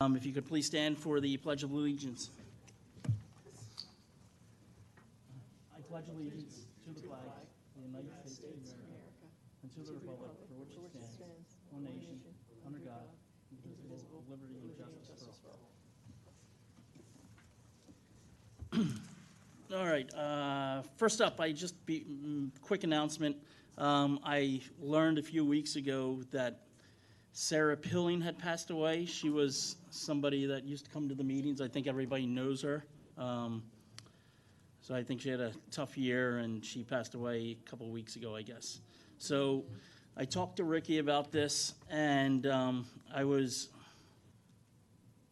If you could please stand for the Pledge of Allegiance. I pledge allegiance to the flag of the United States of America and to the republic for which it stands, one nation, under God, indivisible, with liberty and justice for all. All right. First up, quick announcement. I learned a few weeks ago that Sarah Pilling had passed away. She was somebody that used to come to the meetings. I think everybody knows her. So I think she had a tough year, and she passed away a couple of weeks ago, I guess. So I talked to Ricky about this, and I was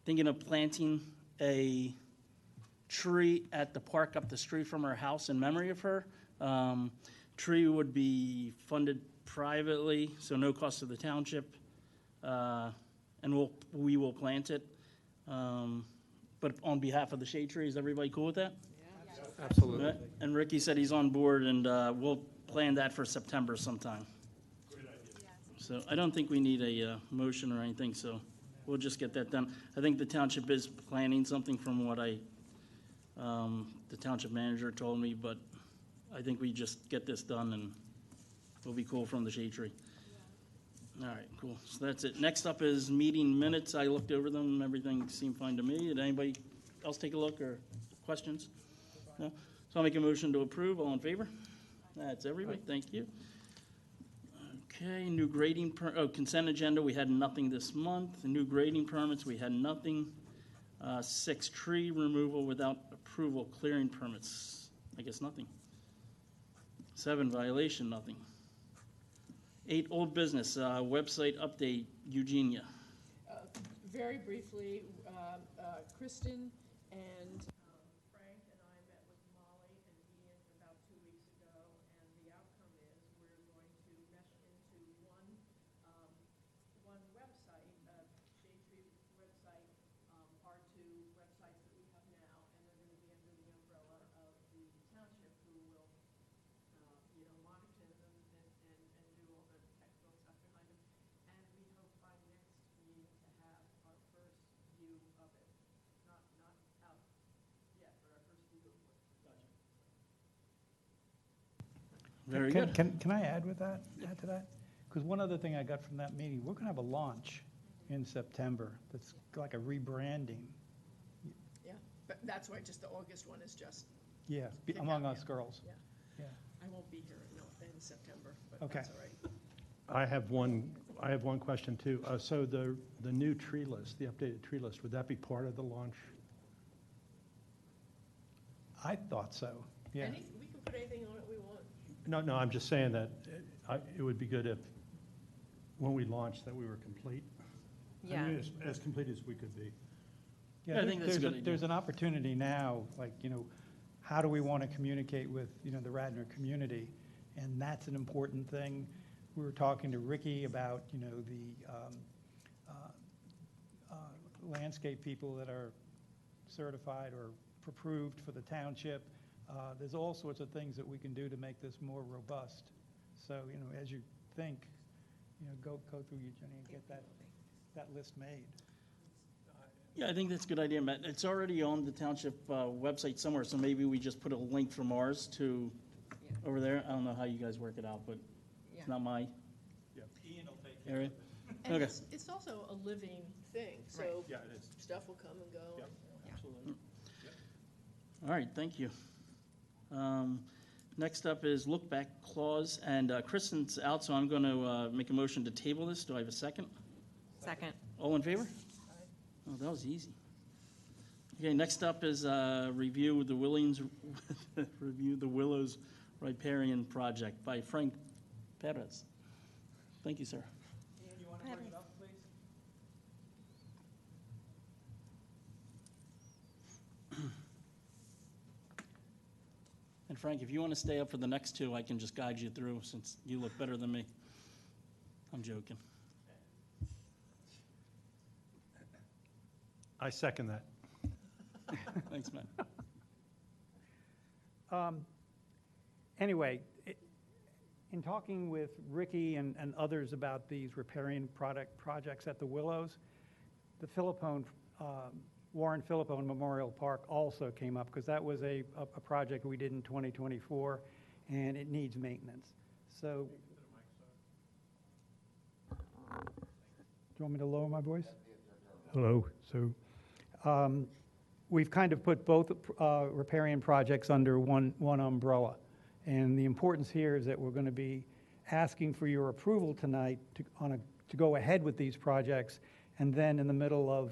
thinking of planting a tree at the park up the street from her house in memory of her. Tree would be funded privately, so no cost to the township. And we will plant it. But on behalf of the shade tree, is everybody cool with that? Yeah. Absolutely. Right. And Ricky said he's on board, and we'll plan that for September sometime. Great idea. So I don't think we need a motion or anything, so we'll just get that done. I think the township is planning something from what the township manager told me, but I think we just get this done and we'll be cool from the shade tree. All right, cool. So that's it. Next up is meeting minutes. I looked over them. Everything seemed fine to me. Did anybody else take a look or questions? No? So I'll make a motion to approve. All in favor? That's everybody. Thank you. Okay, new grading, consent agenda. We had nothing this month. The new grading permits, we had nothing. 6, tree removal without approval, clearing permits. I guess nothing. 7, violation, nothing. 8, old business, website update, Eugenia. Very briefly, Kristen and Frank and I met with Molly and Ian about 2 weeks ago, and the outcome is we're going to mesh into one website, Shade Tree website, our 2 websites that we have now, and they're going to be under the umbrella of the township, who will monitor them and do all the technical stuff behind them. And we hope by next meeting to have our first view of it. Not out yet, but our first view of what. Gotcha. Very good. Can I add to that? Because one other thing I got from that meeting, we're going to have a launch in September that's like a rebranding. Yeah, but that's why just the August one is just. Yeah, among us girls. Yeah. Yeah. I won't be here in September, but Okay. that's all right. I have one question too. So the new tree list, the updated tree list, would that be part of the launch? I thought so, yeah. We can put anything on it we want. No, I'm just saying that it would be good if, when we launched, that we were complete. Yeah. I mean, as complete as we could be. Yeah, I think that's a good idea. There's an opportunity now, like, how do we want to communicate with, the Radnor community? And that's an important thing. We were talking to Ricky about, the landscape people that are certified or approved for the township. There's all sorts of things that we can do to make this more robust. So, as you think, go through Eugenia and get that list made. Yeah, I think that's a good idea, Matt. It's already on the township website somewhere, so maybe we just put a link from ours to over there. I don't know how you guys work it out, but it's not my area. And Okay. it's also a living thing, so Right. Yeah, it is. stuff will come and go. Yep. Absolutely. All right, thank you. Next up is look back clause, and Kristen's out, so I'm going to make a motion to table this. Do I have a second? Second. All in favor? Oh, that was easy. Okay, next up is review the Willows Riparian Project by Frank Perez. Thank you, sir. Ian, you want to bring it up, please? And Frank, if you want to stay up for the next 2, I can just guide you through since you look better than me. I'm joking. I second that. Thanks, Matt. Anyway, in talking with Ricky and others about these riparian projects at the Willows, the Philippone, Warren Philippone Memorial Park also came up, because that was a project we did in 2024, and it needs maintenance. So, do you want me to lower my voice? Hello. So, we've kind of put both riparian projects under one umbrella. And the importance here is that we're going to be asking for your approval tonight to go ahead with these projects. And then in the middle of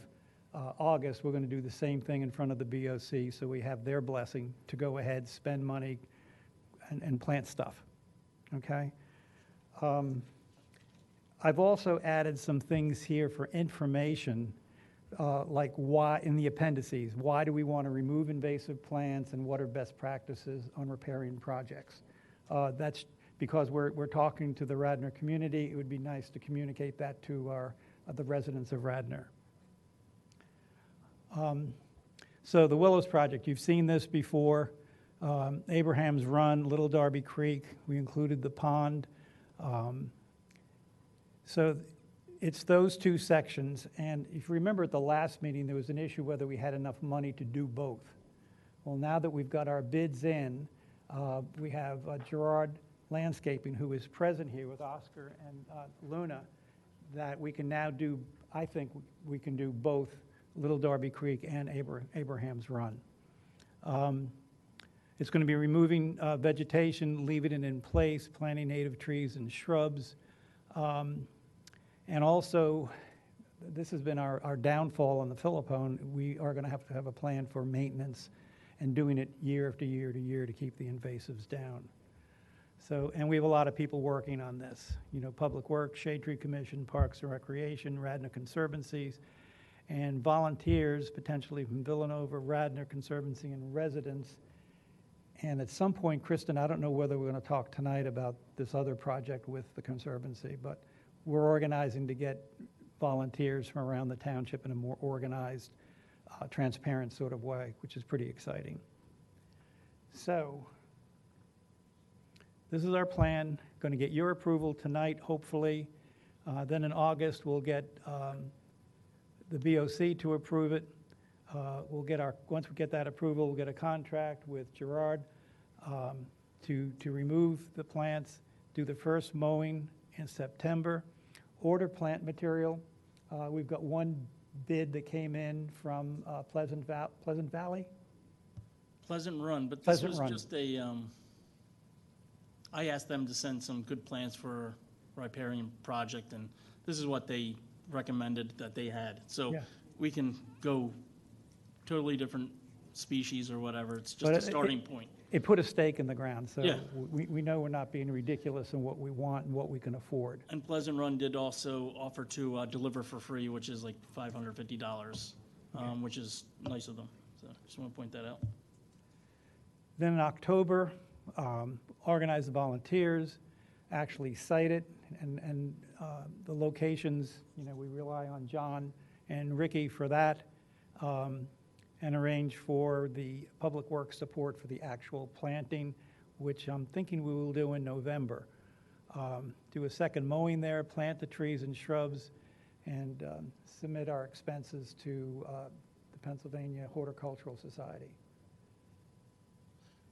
August, we're going to do the same thing in front of the BOC, so we have their blessing to go ahead, spend money, and plant stuff, okay? I've also added some things here for information, like why, in the appendices, why do we want to remove invasive plants, and what are best practices on riparian projects? That's because we're talking to the Radnor community. It would be nice to communicate that to the residents of Radnor. So the Willows Project, you've seen this before. Abraham's Run, Little Darby Creek, we included the pond. So it's those two sections, and if you remember at the last meeting, there was an issue whether we had enough money to do both. Well, now that we've got our bids in, we have Gerard Landscaping, who is present here with Oscar and Luna, that we can now do, I think we can do both Little Darby Creek and Abraham's Run. It's going to be removing vegetation, leaving it in place, planting native trees and shrubs. And also, this has been our downfall on the Philippone. We are going to have a plan for maintenance and doing it year after year to year to keep the invasives down. So, and we have a lot of people working on this. You know, Public Works, Shade Tree Commission, Parks and Recreation, Radnor Conservancies, and volunteers, potentially from Villanova, Radnor Conservancy, and residents. And at some point, Kristen, I don't know whether we're going to talk tonight about this other project with the Conservancy, but we're organizing to get volunteers from around the township in a more organized, transparent sort of way, which is pretty exciting. So this is our plan. Going to get your approval tonight, hopefully. Then in August, we'll get the BOC to approve it. Once we get that approval, we'll get a contract with Gerard to remove the plants, do the first mowing in September, order plant material. We've got one bid that came in from Pleasant Valley. Pleasant Run, but this Pleasant was Run. just a, I asked them to send some good plans for a riparian project, and this is what they recommended that they had. So Yeah. we can go totally different species or whatever. It's just But a starting point. It put a stake in the ground, so Yeah. we know we're not being ridiculous in what we want and what we can afford. And Pleasant Run did also offer to deliver for free, which is like $550, which is nice of them. So just want to point that out. Then in October, organize the volunteers, actually site it, and the locations, you know, we rely on John and Ricky for that, and arrange for the public works support for the actual planting, which I'm thinking we will do in November. Do a second mowing there, plant the trees and shrubs, and submit our expenses to the Pennsylvania Horticultural Society.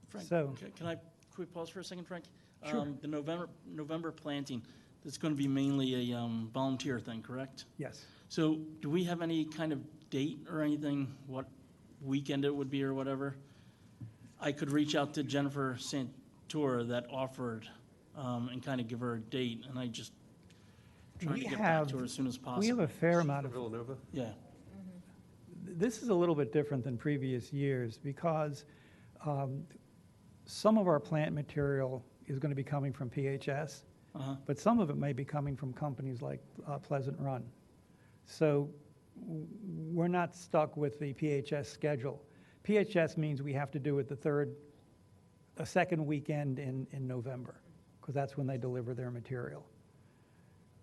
Frank, So- can I quick pause for a second, Frank? Sure. The November planting, it's going to be mainly a volunteer thing, correct? Yes. So do we have any kind of date or anything, what weekend it would be or whatever? I could reach out to Jennifer Santora that offered and kind of give her a date, and I just trying to get back to her as soon as possible. We have a fair amount of, Villanova? Yeah, this is a little bit different than previous years because some of our plant material is going to be coming from PHS, but some of it may be coming from companies like Pleasant Run. So we're not stuck with the PHS schedule. PHS means we have to do it the second weekend in November, because that's when they deliver their material.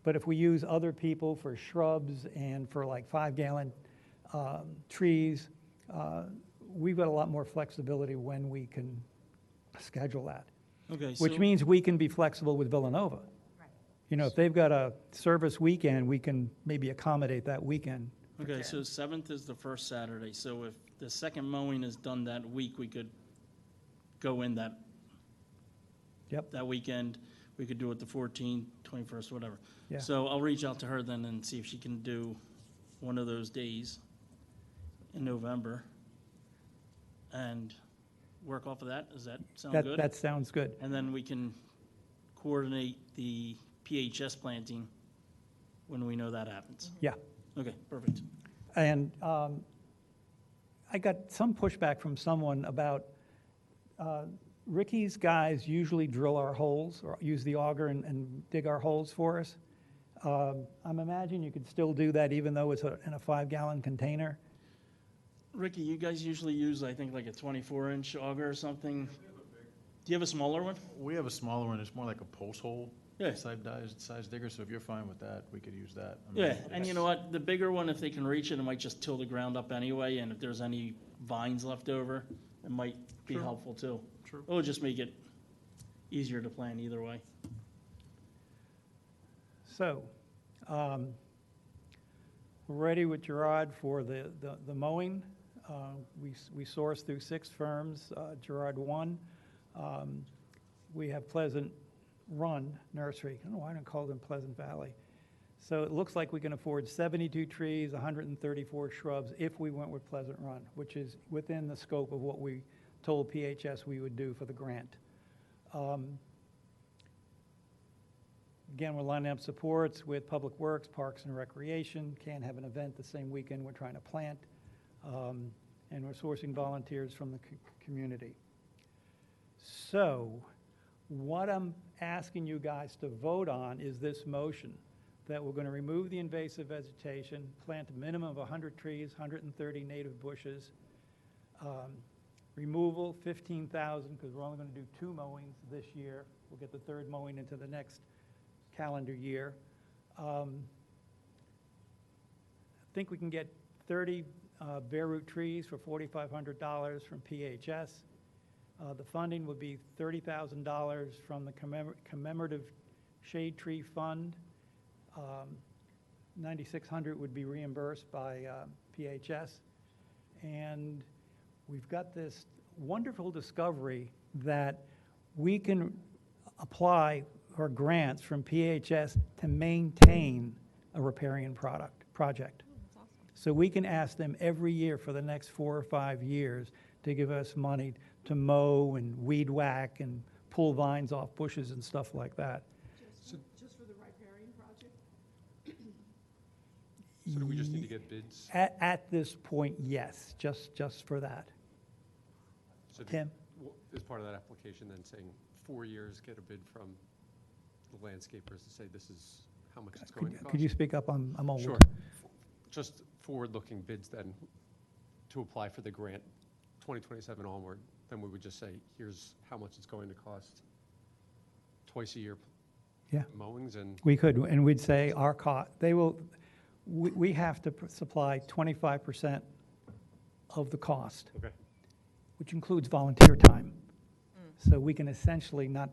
But if we use other people for shrubs and for like 5-gallon trees, we've got a lot more flexibility when we can schedule that. okay. Which means we can be flexible with Villanova. You know, if they've got a service weekend, we can maybe accommodate that weekend Okay, so 7th is the first Saturday, so if the second mowing is done that week, we could go in that Yep, weekend. We could do it the 14th, 21st, whatever. Yeah. So I'll reach out to her then and see if she can do one of those days in November and work off of that. Does that sound good? that sounds good. And then we can coordinate the PHS planting when we know that happens. Yeah. Okay, perfect. And I got some pushback from someone about, Ricky's guys usually drill our holes or use the auger and dig our holes for us. I'm imagining you could still do that even though it's in a 5-gallon container. Ricky, you guys usually use, I think, like a 24-inch auger or something. Do you have a smaller one? We have a smaller one, it's more like a post hole Yeah. size digger, so if you're fine with that, we could use that. I mean, Yeah, and you it's- know what? The bigger one, if they can reach it, it might just till the ground up anyway, and if there's any vines left over, it might be True. helpful too. True. It'll just make it easier to plant either way. So, we're ready with Gerard for the mowing. We sourced through 6 firms, Gerard won. We have Pleasant Run Nursery. I don't know why I don't call them Pleasant Valley. So it looks like we can afford 72 trees, 134 shrubs if we went with Pleasant Run, which is within the scope of what we told PHS we would do for the grant. Again, we're lining up supports with Public Works, Parks and Recreation. Can't have an event the same weekend we're trying to plant. And we're sourcing volunteers from the community. So what I'm asking you guys to vote on is this motion that we're going to remove the invasive vegetation, plant a minimum of 100 trees, 130 native bushes. Removal, 15,000, because we're only going to do 2 mowings this year. We'll get the 3rd mowing into the next calendar year. I think we can get 30 bare root trees for $4,500 from PHS. The funding would be $30,000 from the commemorative shade tree fund. $9,600 would be reimbursed by PHS. And we've got this wonderful discovery that we can apply for grants from PHS to maintain a riparian project. So we can ask them every year for the next 4 or 5 years to give us money to mow and weed whack and pull vines off bushes and stuff like that. Just for the riparian project? So do we just need to get bids? At this point, yes, just for that. So Tim? As part of that application, then saying 4 years, get a bid from the landscapers to say this is how much it's going to cost? Could you speak up? I'm old. Sure. Just forward-looking bids then to apply for the grant 2027 onward, then we would just say, here's how much it's going to cost twice a year Yeah. mowings and We could, and we'd say our cost, we have to supply 25% of the cost, okay. which includes volunteer time. So we can essentially not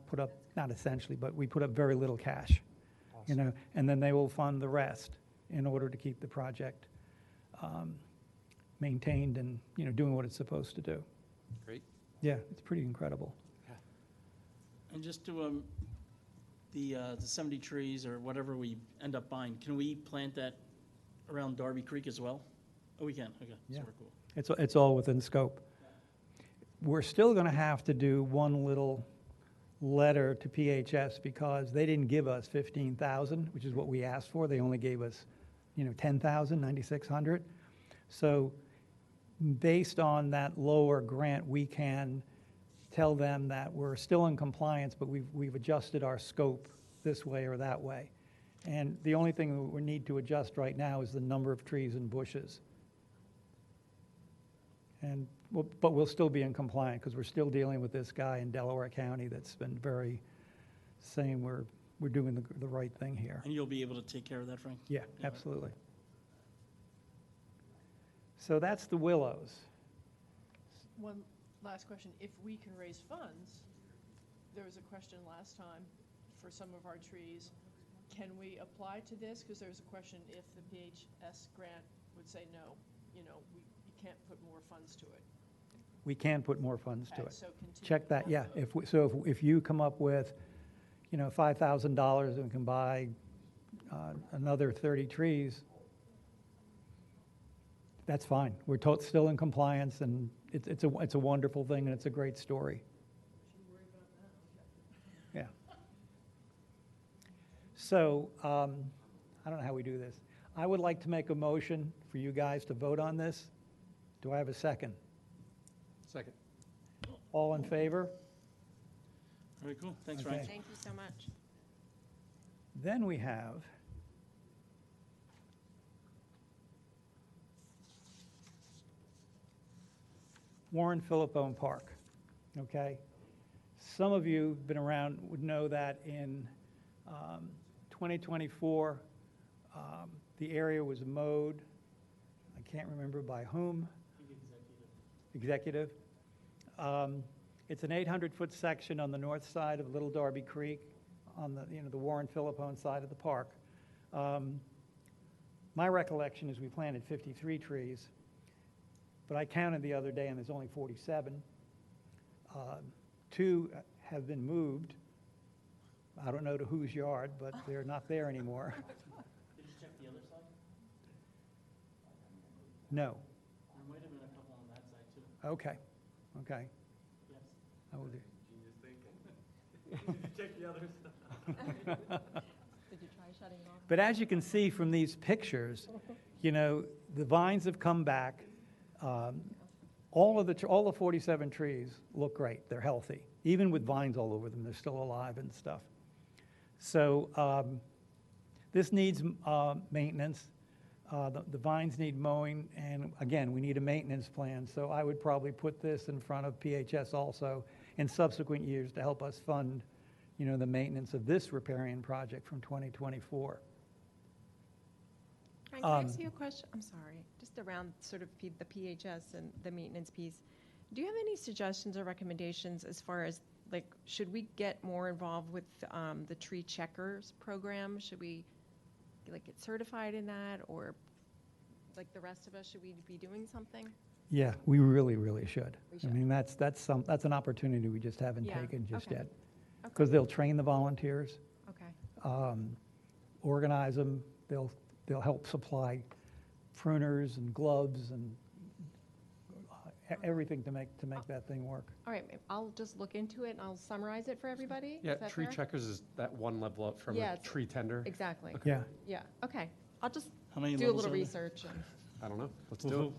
essentially, but we put up very little cash, you know, and then they will fund the rest in order to keep the project maintained and, you know, doing what it's supposed to do. Great. Yeah, it's pretty incredible. And just to, the 70 trees or whatever we end up buying, can we plant that around Darby Creek as well? Oh, we can, okay, Yeah. super cool. It's all within scope. We're still going to have to do one little letter to PHS because they didn't give us 15,000, which is what we asked for. They only gave us, you know, 10,000, 9,600. So based on that lower grant, we can tell them that we're still in compliance, but we've adjusted our scope this way or that way. And the only thing we need to adjust right now is the number of trees and bushes. And, but we'll still be in compliance because we're still dealing with this guy in Delaware County that's been very saying we're doing the right thing here. And you'll be able to take care of that, Frank? Yeah, absolutely. So that's the Willows. One last question, if we can raise funds, there was a question last time for some of our trees. Can we apply to this? Because there was a question if the PHS grant would say, no, you can't put more funds to it. We can put more funds to Okay, it. so continue Check that, down yeah. the- If you come up with, $5,000 and can buy another 30 trees, that's fine. We're still in compliance, and it's a wonderful thing, and it's a great story. Yeah. So, I don't know how we do this. I would like to make a motion for you guys to vote on this. Do I have a second? Second. All in favor? Very cool. Thanks, Okay. Ryan. Thank you so much. Then we have Warren Philippone Park, okay? Some of you who've been around would know that in 2024, the area was mowed. I can't remember by whom. Executive. It's an 800-foot section on the north side of Little Darby Creek, on the Warren Philippone side of the park. My recollection is we planted 53 trees, but I counted the other day and there's only 47. 2 have been moved. I don't know to whose yard, but they're not there anymore. Did you check the other side? No. There might have been a couple on that side too. Okay. Okay. Yes. I will do. Did you try shutting it off? But as you can see from these pictures, the vines have come back. All the 47 trees look great. They're healthy. Even with vines all over them, they're still alive and stuff. So this needs maintenance. The vines need mowing, and again, we need a maintenance plan. So I would probably put this in front of PHS also in subsequent years to help us fund, the maintenance of this riparian project from 2024. Frank, can I ask you a question? I'm sorry, just around sort of the PHS and the maintenance piece. Do you have any suggestions or recommendations as far as, like, should we get more involved with the tree checkers program? Should we, get certified in that, or like the rest of us, should we be doing something? Yeah, we really, really should. We I should. mean, that's an opportunity we just haven't Yeah, taken just okay. yet. Okay. Because they'll train the volunteers, Okay, organize them, they'll help supply pruners and gloves and everything to make that thing work. all right, I'll just look into it and I'll summarize it for everybody. Yeah, Is that tree fair? checkers is that one level up from Yeah, a it's- tree tender. Exactly, Yeah, yeah, okay. I'll just How many do a levels little are there? research. And I don't know, let's do it.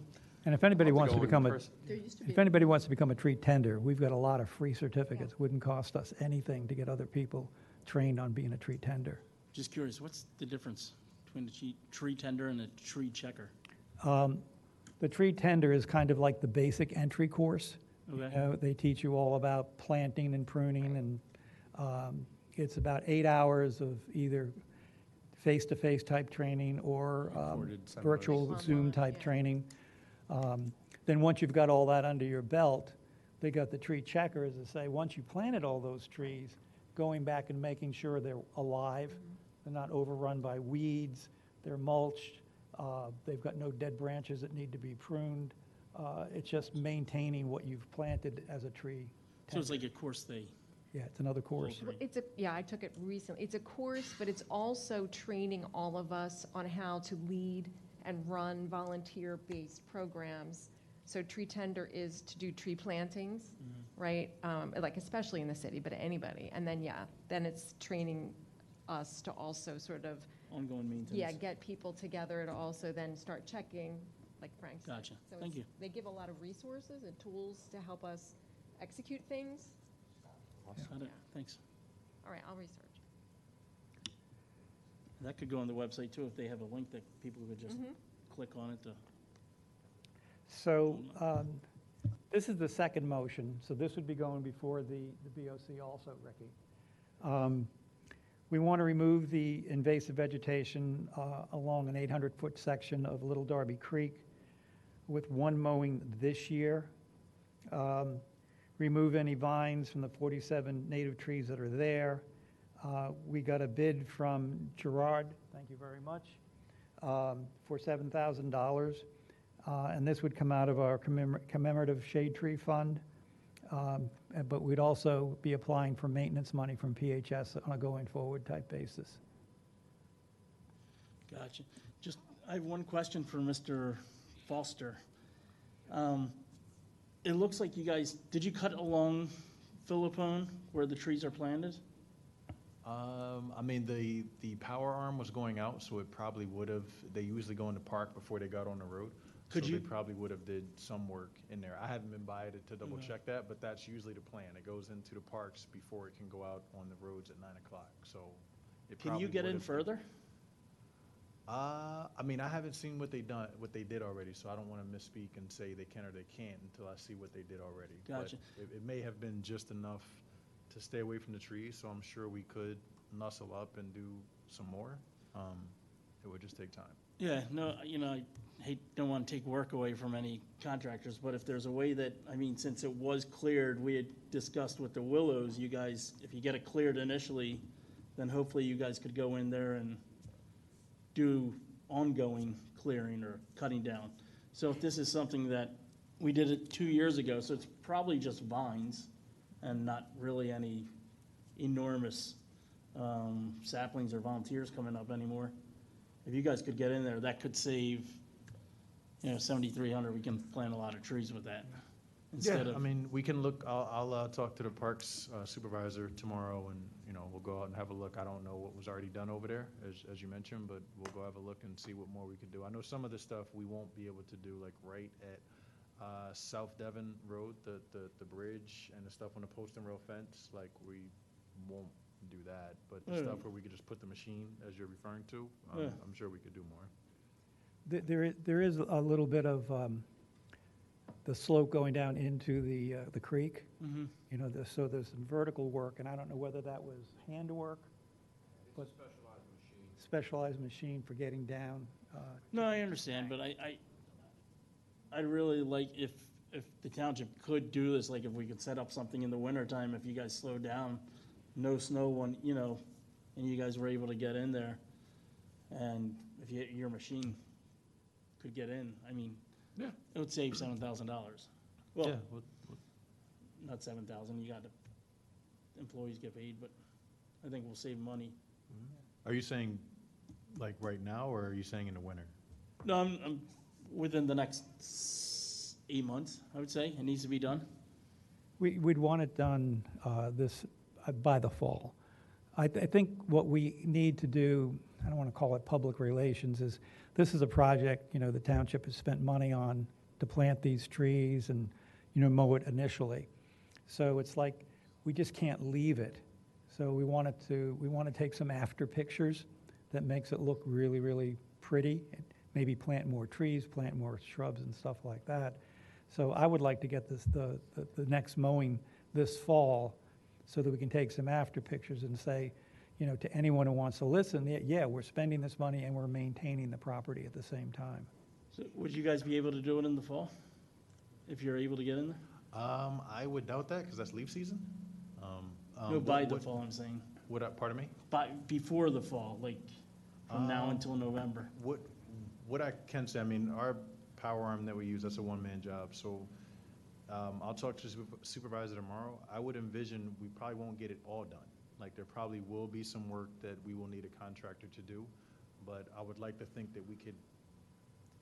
and if anybody I'll have wants to go in become person. There used to be. if anybody wants to become a tree tender, we've got a lot of free certificates. Wouldn't cost us anything to get other people trained on being a tree tender. Just curious, what's the difference between a tree tender and a tree checker? The tree tender is kind of like the basic entry course. Okay. They teach you all about planting and pruning, and it's about 8 hours of either face-to-face type training or Recorded seminars. virtual Online, Zoom type yeah. training. Then once you've got all that under your belt, they got the tree checkers that say, once you planted all those trees, going back and making sure they're alive, they're not overrun by weeds, they're mulched, they've got no dead branches that need to be pruned. It's just maintaining what you've planted as a tree. So it's tender. like a course Yeah, it's another course. Right. Yeah, I took it recently. It's a course, but it's also training all of us on how to lead and run volunteer-based programs. So tree tender is to do tree plantings, right? Like especially in the city, but anybody. And then, then it's training us to also sort of, ongoing maintenance. get people together to also then start checking, like Frank said. Gotcha. So Thank it's- you. They give a lot of resources and tools to help us execute things. Got it. Yeah. Thanks. All right, I'll research. That could go on the website too, if they have a link that people could just Mhm. click on it to. So this is the second motion, so this would be going before the BOC also, Ricky. We want to remove the invasive vegetation along an 800-foot section of Little Darby Creek with one mowing this year. Remove any vines from the 47 native trees that are there. We got a bid from Gerard, thank you very much, for $7,000. And this would come out of our commemorative shade tree fund. But we'd also be applying for maintenance money from PHS on a going forward type basis. Gotcha. Just, I have one question for Mr. Foster. It looks like you guys, did you cut along Philippone where the trees are planted? I mean, the power arm was going out, so it probably would have, they usually go in the park before they got on the road. Could So you- they probably would have did some work in there. I haven't been by it to double check that, but that's usually the plan. It goes into the parks before it can go out on the roads at 9 o'clock, so it Can probably you get would in have- further? I mean, I haven't seen what they did already, so I don't want to misspeak and say they can or they can't until I see what they did already. But Gotcha. It may have been just enough to stay away from the trees, so I'm sure we could nuzzle up and do some more. It would just take time. Yeah, no, I don't want to take work away from any contractors, but if there's a way that, I mean, since it was cleared, we had discussed with the Willows, you guys, if you get it cleared initially, then hopefully you guys could go in there and do ongoing clearing or cutting down. So if this is something that, we did it 2 years ago, so it's probably just vines and not really any enormous saplings or volunteers coming up anymore. If you guys could get in there, that could save, 7,300, we can plant a lot of trees with that. Instead Yeah, of, I mean, we can look, I'll talk to the parks supervisor tomorrow, and, we'll go out and have a look. I don't know what was already done over there, as you mentioned, but we'll go have a look and see what more we could do. I know some of the stuff we won't be able to do, like right at South Devon Road, the bridge and the stuff on the post and rail fence, like, we won't do that. But the Yeah. stuff where we could just put the machine, as you're referring to, Yeah. I'm sure we could do more. There is a little bit of the slope going down into the creek. Mhm. So there's some vertical work, and I don't know whether that was handwork. But specialized machine for getting down. No, I understand, but I'd really like if the township could do this, like if we could set up something in the wintertime, if you guys slowed down, no snow one, and you guys were able to get in there, and if your machine could get in, I mean, Yeah. it would save $7,000. Yeah, Well, we'll- not 7,000, you got to, employees get paid, but I think we'll save money. Are you saying, like, right now, or are you saying in the winter? No, I'm within the next 8 months, I would say, it needs to be done. We'd want it done by the fall. I think what we need to do, I don't want to call it public relations, is this is a project, the township has spent money on to plant these trees and, mow it initially. So it's like, we just can't leave it. So we want to take some after pictures that makes it look really, really pretty. Maybe plant more trees, plant more shrubs and stuff like that. So I would like to get the next mowing this fall so that we can take some after pictures and say, to anyone who wants to listen, yeah, we're spending this money and we're maintaining the property at the same time. So would you guys be able to do it in the fall? If you're able to get in there? I would doubt that, because that's leaf season. No, by the fall, I'm saying. Pardon me? Before the fall, like from now until November. What I can say, I mean, our power arm that we use, that's a one-man job, so I'll talk to the supervisor tomorrow. I would envision we probably won't get it all done. Like, there probably will be some work that we will need a contractor to do, but I would like to think that we could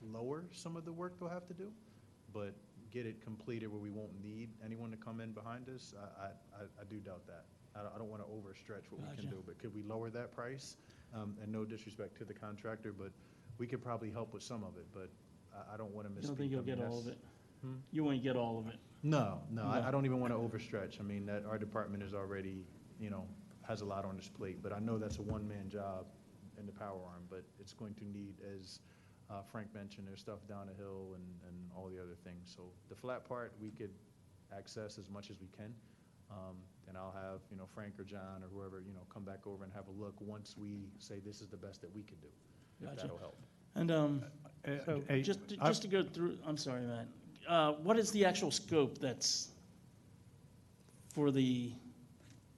lower some of the work they'll have to do, but get it completed where we won't need anyone to come in behind us. I do doubt that. I don't want to overstretch what we can Gotcha. do, but could we lower that price? And no disrespect to the contractor, but we could probably help with some of it, but I don't want to misspeak. You don't think you'll I mean, get all of that's- it? You won't get all of it. No, no, No. I don't even want to overstretch. I mean, that our department is already, has a lot on its plate, but I know that's a one-man job in the power arm, but it's going to need, as Frank mentioned, there's stuff down the hill and all the other things. So the flat part, we could access as much as we can. And I'll have, Frank or John or whoever, come back over and have a look once we say this is the best that we could do, if Gotcha. that'll help. And So- Hey, just to go through, I'm sorry, Matt. What is the actual scope that's for the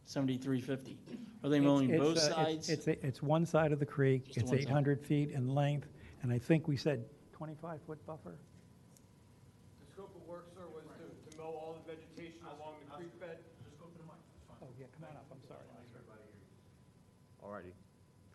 7350? Are they mowing both sides? It's one side of the creek, Just the it's one side. 800 feet in length, And I think we said 25-foot buffer? The scope of work, sir, was to mow all the vegetation along the creek bed. Oh, yeah, come on up, I'm sorry. Alrighty.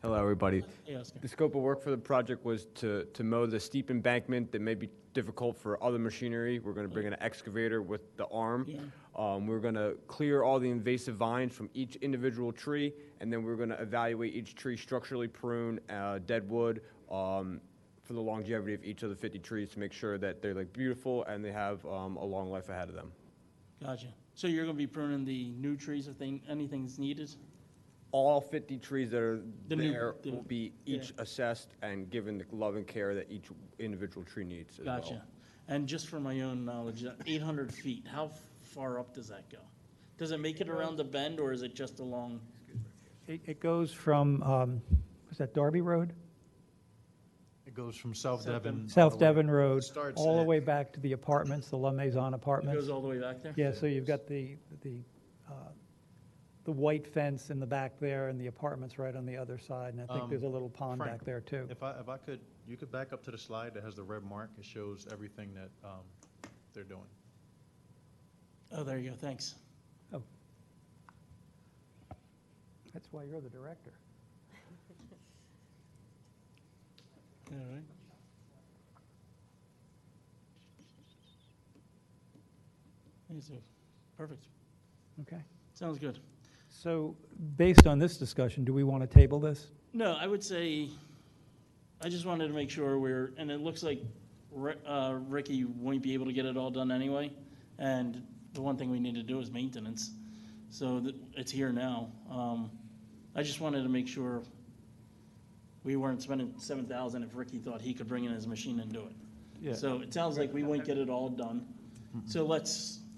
Hello, everybody. Hey, Oscar. The scope of work for the project was to mow the steep embankment that may be difficult for other machinery. We're gonna bring in an excavator with the arm. Yeah. We're gonna clear all the invasive vines from each individual tree, and then we're gonna evaluate each tree, structurally prune, dead wood, for the longevity of each of the 50 trees to make sure that they're like beautiful and they have a long life ahead of them. Gotcha. So you're gonna be pruning the new trees if anything's needed? All 50 trees that are The new- there the- will be each assessed and given the love and care that each individual tree needs as well. Gotcha. And just for my own knowledge, 800 feet, how far up does that go? Does it make it around the bend, or is it just along? It goes from, was that Darby Road? It goes from South Devon. South Devon Road, Starts all the at- way back to the apartments, the La Maison It apartments. goes all the way back there? Yeah, so you've got the white fence in the back there and the apartments right on the other side, and I think there's a little pond Frank, back there too. If I could, you could back up to the slide that has the red mark. It shows everything that they're doing. Oh, there you go, thanks. Oh. That's why you're the director. All right. Perfect. Okay. Sounds good. So, based on this discussion, do we want to table this? No, I would say, I just wanted to make sure and it looks like Ricky won't be able to get it all done anyway. And the one thing we need to do is maintenance. So it's here now. I just wanted to make sure we weren't spending $7,000 if Ricky thought he could bring in his machine and do it. Yeah. So it sounds like we won't get it all done. So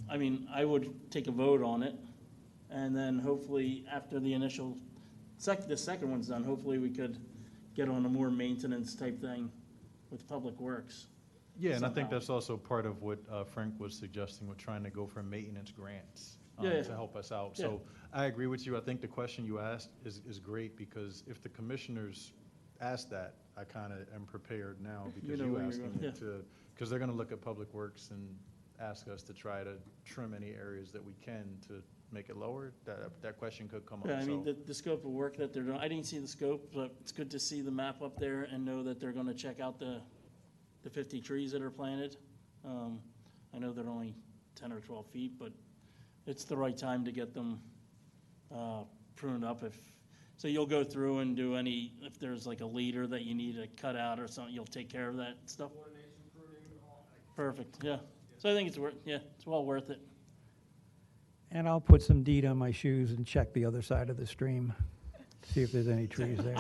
I would take a vote on it. And then hopefully after the initial, the second one's done, hopefully we could get on a more maintenance type thing with Public Works. Yeah, and I think Somehow. that's also part of what Frank was suggesting, with trying to go for maintenance grants Yeah. to help us out. So I agree with you. I think the question you asked is great, because if the commissioners ask that, I kind of am prepared now, because know you where you're asking going, it to, because they're going to look at Public Works and ask us to try to trim any areas that we can to make it lower. That question could come up. Yeah, I mean, So the scope of work that they're doing, I didn't see the scope, but it's good to see the map up there and know that they're gonna check out the 50 trees that are planted. I know they're only 10 or 12 feet, but it's the right time to get them pruned up. So you'll go through and do if there's like a leader that you need to cut out or something, you'll take care of that stuff? Perfect, yeah. So I think it's well worth it. And I'll put some DEET on my shoes and check the other side of the stream, see if there's any trees there.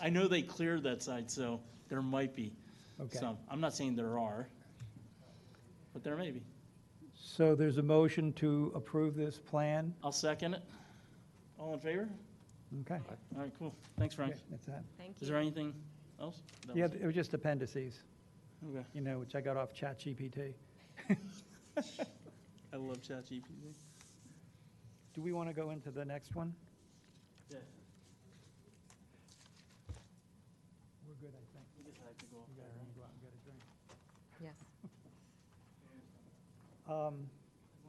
I know they cleared that side, so there might be Okay. some. I'm not saying there are, but there may be. So there's a motion to approve this plan? I'll second it. All in favor? Okay. All right, cool. Thanks, Frank. Okay, that's that. Thank Is you. there anything else? That Yeah, was- it was just appendices, Okay. which I got off ChatGPT. I love ChatGPT. Do we want to go into the next one? Yeah. We're good, I think. We just had to go up We there, gotta right? go out and get a drink. Yes. As long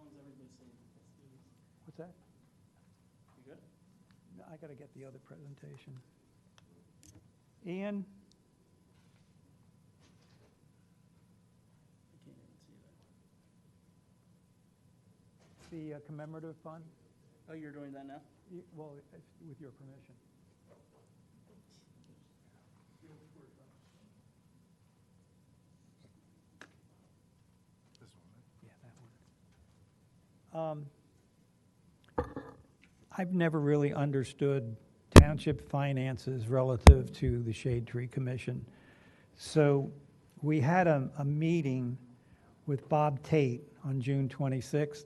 as everybody's safe. Let's do this. What's that? You good? No, I got to get the other presentation. Ian? I can't even see that. The commemorative fund? Oh, you're doing that now? Well, with your permission. Yeah, that one. I've never really understood township finances relative to the Shade Tree Commission. So we had a meeting with Bob Tate on June 26th,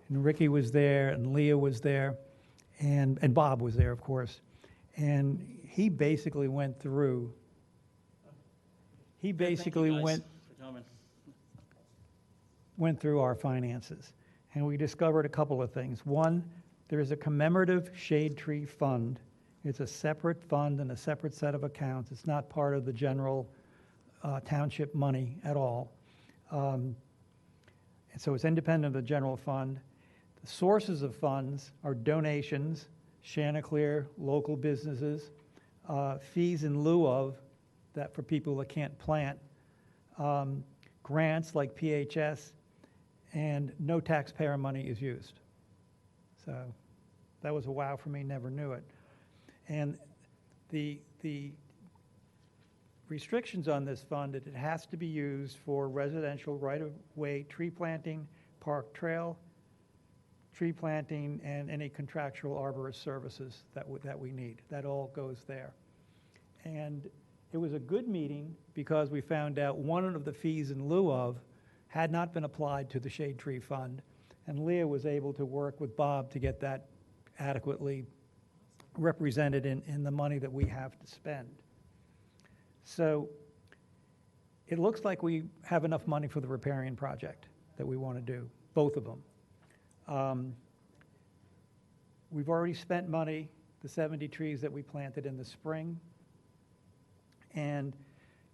and Ricky was there, and Leah was there, and Bob was there, of course. And he basically went through, Thank you guys for coming. went through our finances, and we discovered a couple of things. One, there is a commemorative shade tree fund, It's a separate fund and a separate set of accounts. It's not part of the general township money at all. And so it's independent of the general fund. The sources of funds are donations, Chanticleer, local businesses, fees in lieu of, that for people that can't plant, grants like PHS, and no taxpayer money is used. So that was a wow for me, never knew it. And the restrictions on this fund, that it has to be used for residential right-of-way tree planting, park trail, tree planting, and any contractual arborist services that we need. That all goes there. And it was a good meeting because we found out one of the fees in lieu of had not been applied to the shade tree fund, and Leah was able to work with Bob to get that adequately represented in the money that we have to spend. So it looks like we have enough money for the riparian project that we want to do, both of them. We've already spent money, the 70 trees that we planted in the spring. And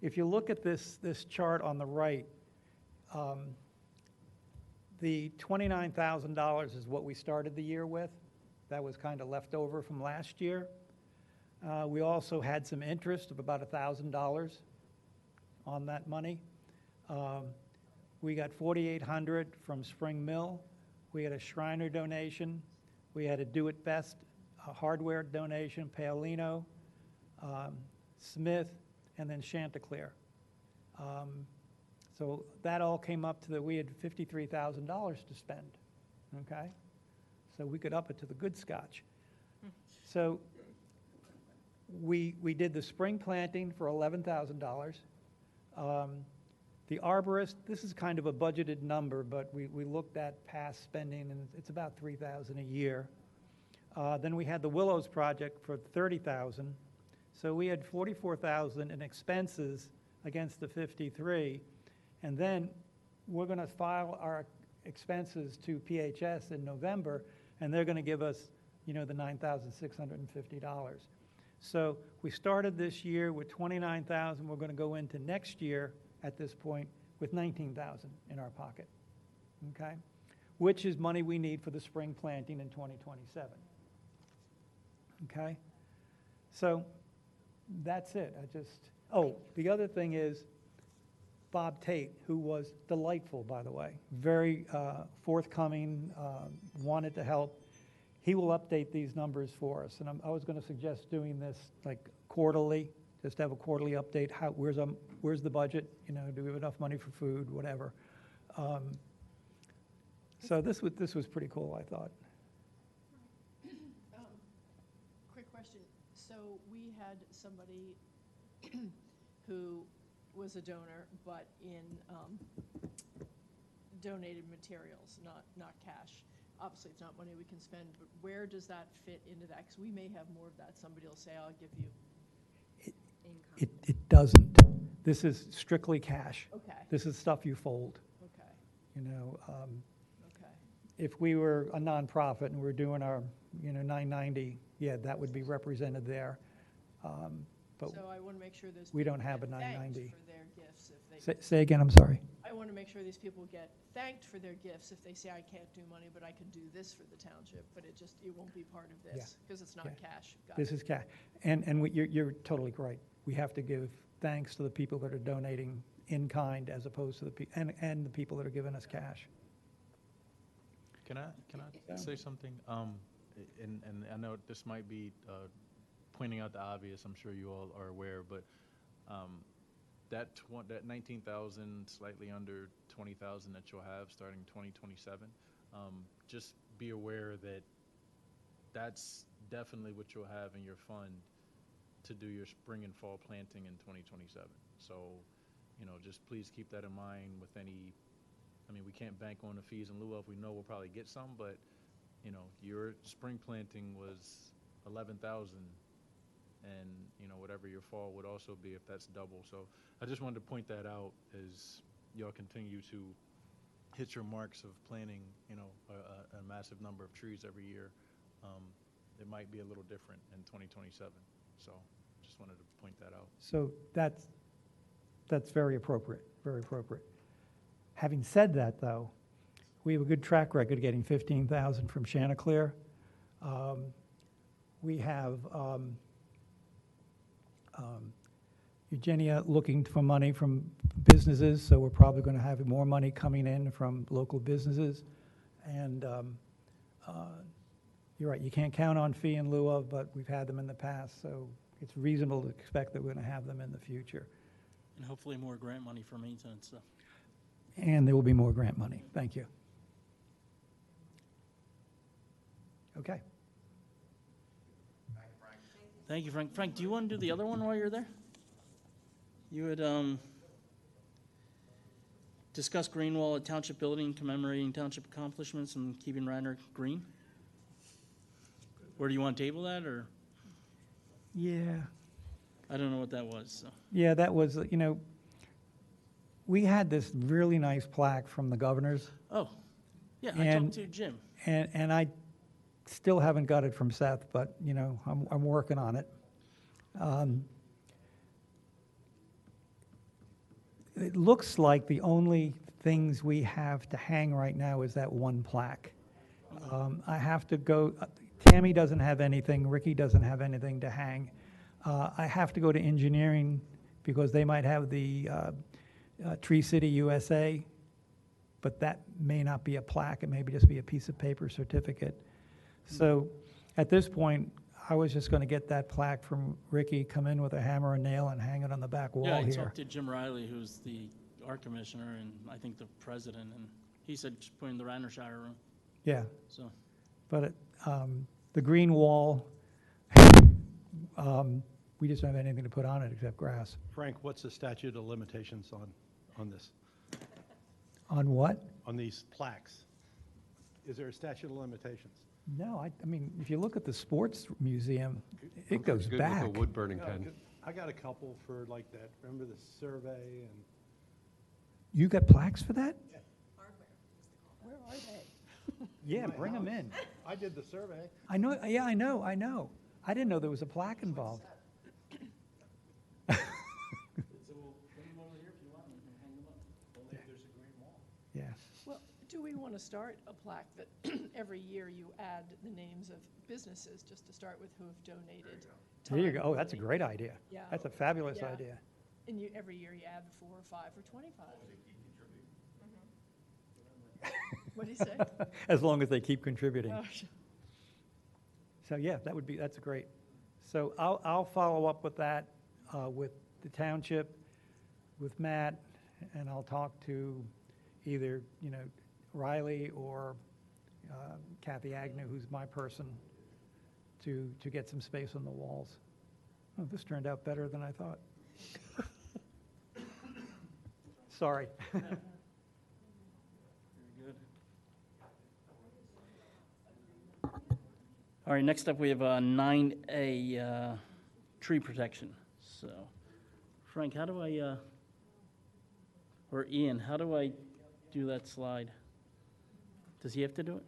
if you look at this chart on the right, the $29,000 is what we started the year with. That was kind of left over from last year. We also had some interest of about $1,000 on that money. We got $4,800 from Spring Mill. We had a Shriner donation. We had a Do It Best hardware donation, Paolino, Smith, and then Chanticleer. So that all came up to that we had $53,000 to spend, okay? So we could up it to the good scotch. So we did the spring planting for $11,000. The arborist, this is kind of a budgeted number, but we looked at past spending, and it's about $3,000 a year. Then we had the Willows project for $30,000. So we had $44,000 in expenses against the 53, and then we're going to file our expenses to PHS in November, and they're going to give us, the $9,650. So we started this year with $29,000. We're going to go into next year at this point with $19,000 in our pocket, okay? Which is money we need for the spring planting in 2027, okay? So that's it. The other thing is Bob Tate, who was delightful, by the way, very forthcoming, wanted to help. He will update these numbers for us. And I was going to suggest doing this like quarterly, just have a quarterly update. Where's the budget? Do we have enough money for food, whatever. So this was pretty cool, I thought. Quick question. So we had somebody who was a donor, but in donated materials, not cash. Obviously, it's not money we can spend, but where does that fit into that? Because we may have more of that. Somebody will say, I'll give you. It doesn't. This is strictly cash. Okay. This is stuff you fold. Okay. Okay. If we were a nonprofit and we're doing our, 990, yeah, that would be represented there. But So I want to make sure those we people don't have a get thanked 990. for their gifts if they. Say again, I'm sorry. I want to make sure these people get thanked for their gifts if they say, I can't do money, but I can do this for the township, but it won't be part of this, because it's not Yeah. cash. Got This it. is cash. And you're totally right. We have to give thanks to the people that are donating in kind as opposed to and the people that are giving us cash. Can I say something? And I know this might be pointing out the obvious. I'm sure you all are aware, but that 19,000, slightly under 20,000 that you'll have starting 2027. Just be aware that that's definitely what you'll have in your fund to do your spring and fall planting in 2027. So, just please keep that in mind with any. We can't bank on the fees in lieu of. We know we'll probably get some, but your spring planting was 11,000, and whatever your fall would also be if that's double. So I just wanted to point that out as y'all continue to hit your marks of planting, a massive number of trees every year. it might be a little different in 2027. So just wanted to point that out. So that's very appropriate, very appropriate. Having said that, though, we have a good track record getting 15,000 from Chanticleer. We have Eugenia looking for money from businesses, so we're probably going to have more money coming in from local businesses. And you're right, you can't count on fee in lieu of, but we've had them in the past, so it's reasonable to expect that we're going to have them in the future. And hopefully more grant money for maintenance stuff. And there will be more grant money. Thank you. Okay. Thank you, Frank. Frank, do you want to do the other one while you're there? You would discuss green wall at Township building commemorating Township accomplishments and keeping Radnor green? Where do you want to table that, or? Yeah. I don't know what that was, so. Yeah, that was, we had this really nice plaque from the governors, Oh, yeah, I And- talked to Jim. and I still haven't got it from Seth, but, I'm working on it. It looks like the only things we have to hang right now is that one plaque. I have to go, Tammy doesn't have anything, Ricky doesn't have anything to hang. I have to go to engineering because they might have the Tree City USA, but that may not be a plaque, it may just be a piece of paper certificate. So at this point, I was just going to get that plaque from Ricky, come in with a hammer and nail and hang it on the back wall Yeah, I here. talked to Jim Riley, who's the art commissioner and I think the president, and he said just put in the Radnor Shire room, Yeah, so. but the green wall, we just don't have anything to put on it except grass. Frank, what's the statute of limitations on this, On what? on these plaques? Is there a statute of limitations? No, I mean, if you look at the sports museum, it goes Good back. with a wood-burning No, pen. I got a couple for like that, remember the survey and. You got plaques for that? Where are they? Yeah, My bring them house. in. I did the survey. I know, yeah, I know. I didn't know there was a plaque involved. Yeah. Well, do we want to start a plaque that every year you add the names of businesses, just to start with, who have donated There you time, go. Oh, that's a money? great idea. Yeah. That's a fabulous Yeah. idea. And every year you add 4 or 5 or 25. What do you say? As long as they keep contributing. Oh, So, yeah, that's great. So I'll follow up with that, with the township, with Matt, and I'll talk to either, Riley or Kathy Agnew, who's my person, to get some space on the walls. Oh, this turned out better than I thought. Sorry. Very good. All right, next up, we have 9A, tree protection. So, Frank, how do I, or Ian, how do I do that slide? Does he have to do it?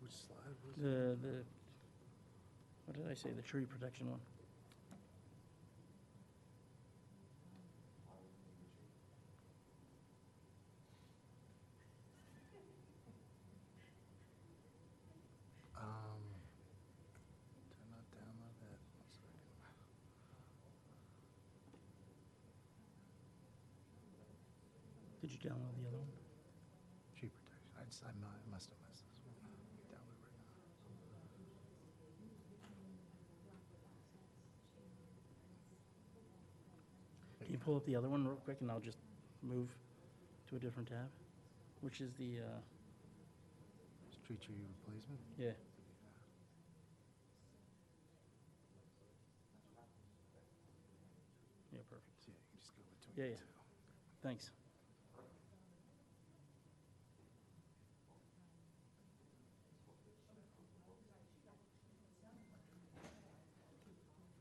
Which slide was it? The, what did I say, the tree protection one? Did not download that. 1 second. Did you download the other one? Tree protection. I must have missed this one. Download right now. Can you pull up the other one real quick, and I'll just move to a different tab? Which is the, Street tree replacement? yeah. Yeah, perfect. Yeah, you can just go between Yeah, the yeah. two. Thanks.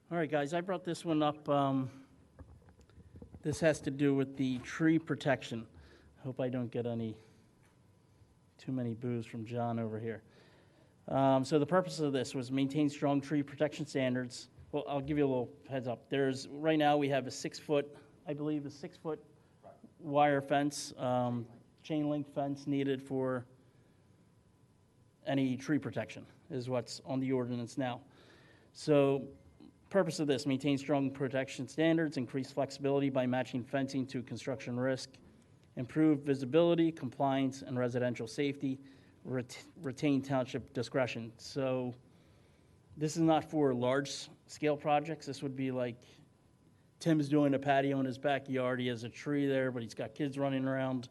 All right, guys, I brought this one up. This has to do with the tree protection. Hope I don't get too many boos from John over here. So the purpose of this was maintain strong tree protection standards. Well, I'll give you a little heads up. Right now, we have a 6-foot, I believe, a 6-foot wire fence, chain link fence needed for any tree protection is what's on the ordinance now. So purpose of this, maintain strong protection standards, increase flexibility by matching fencing to construction risk, improve visibility, compliance, and residential safety, retain township discretion. So this is not for large-scale projects. This would be like Tim's doing a patio in his backyard. He has a tree there, but he's got kids running around.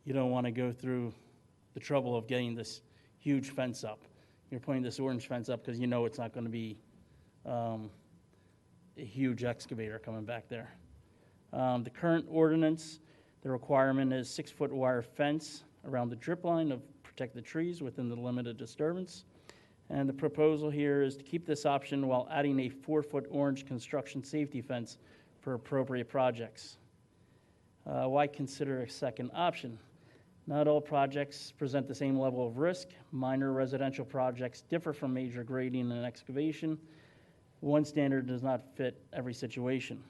You don't want to go through the trouble of getting this huge fence up. You're putting this orange fence up because you know it's not going to be a huge excavator coming back there. The current ordinance, the requirement is 6-foot wire fence around the drip line to protect the trees within the limited disturbance. And the proposal here is to keep this option while adding a 4-foot orange construction safety fence for appropriate projects. Why consider a second option? Not all projects present the same level of risk. Minor residential projects differ from major grading and excavation. One standard does not fit every situation.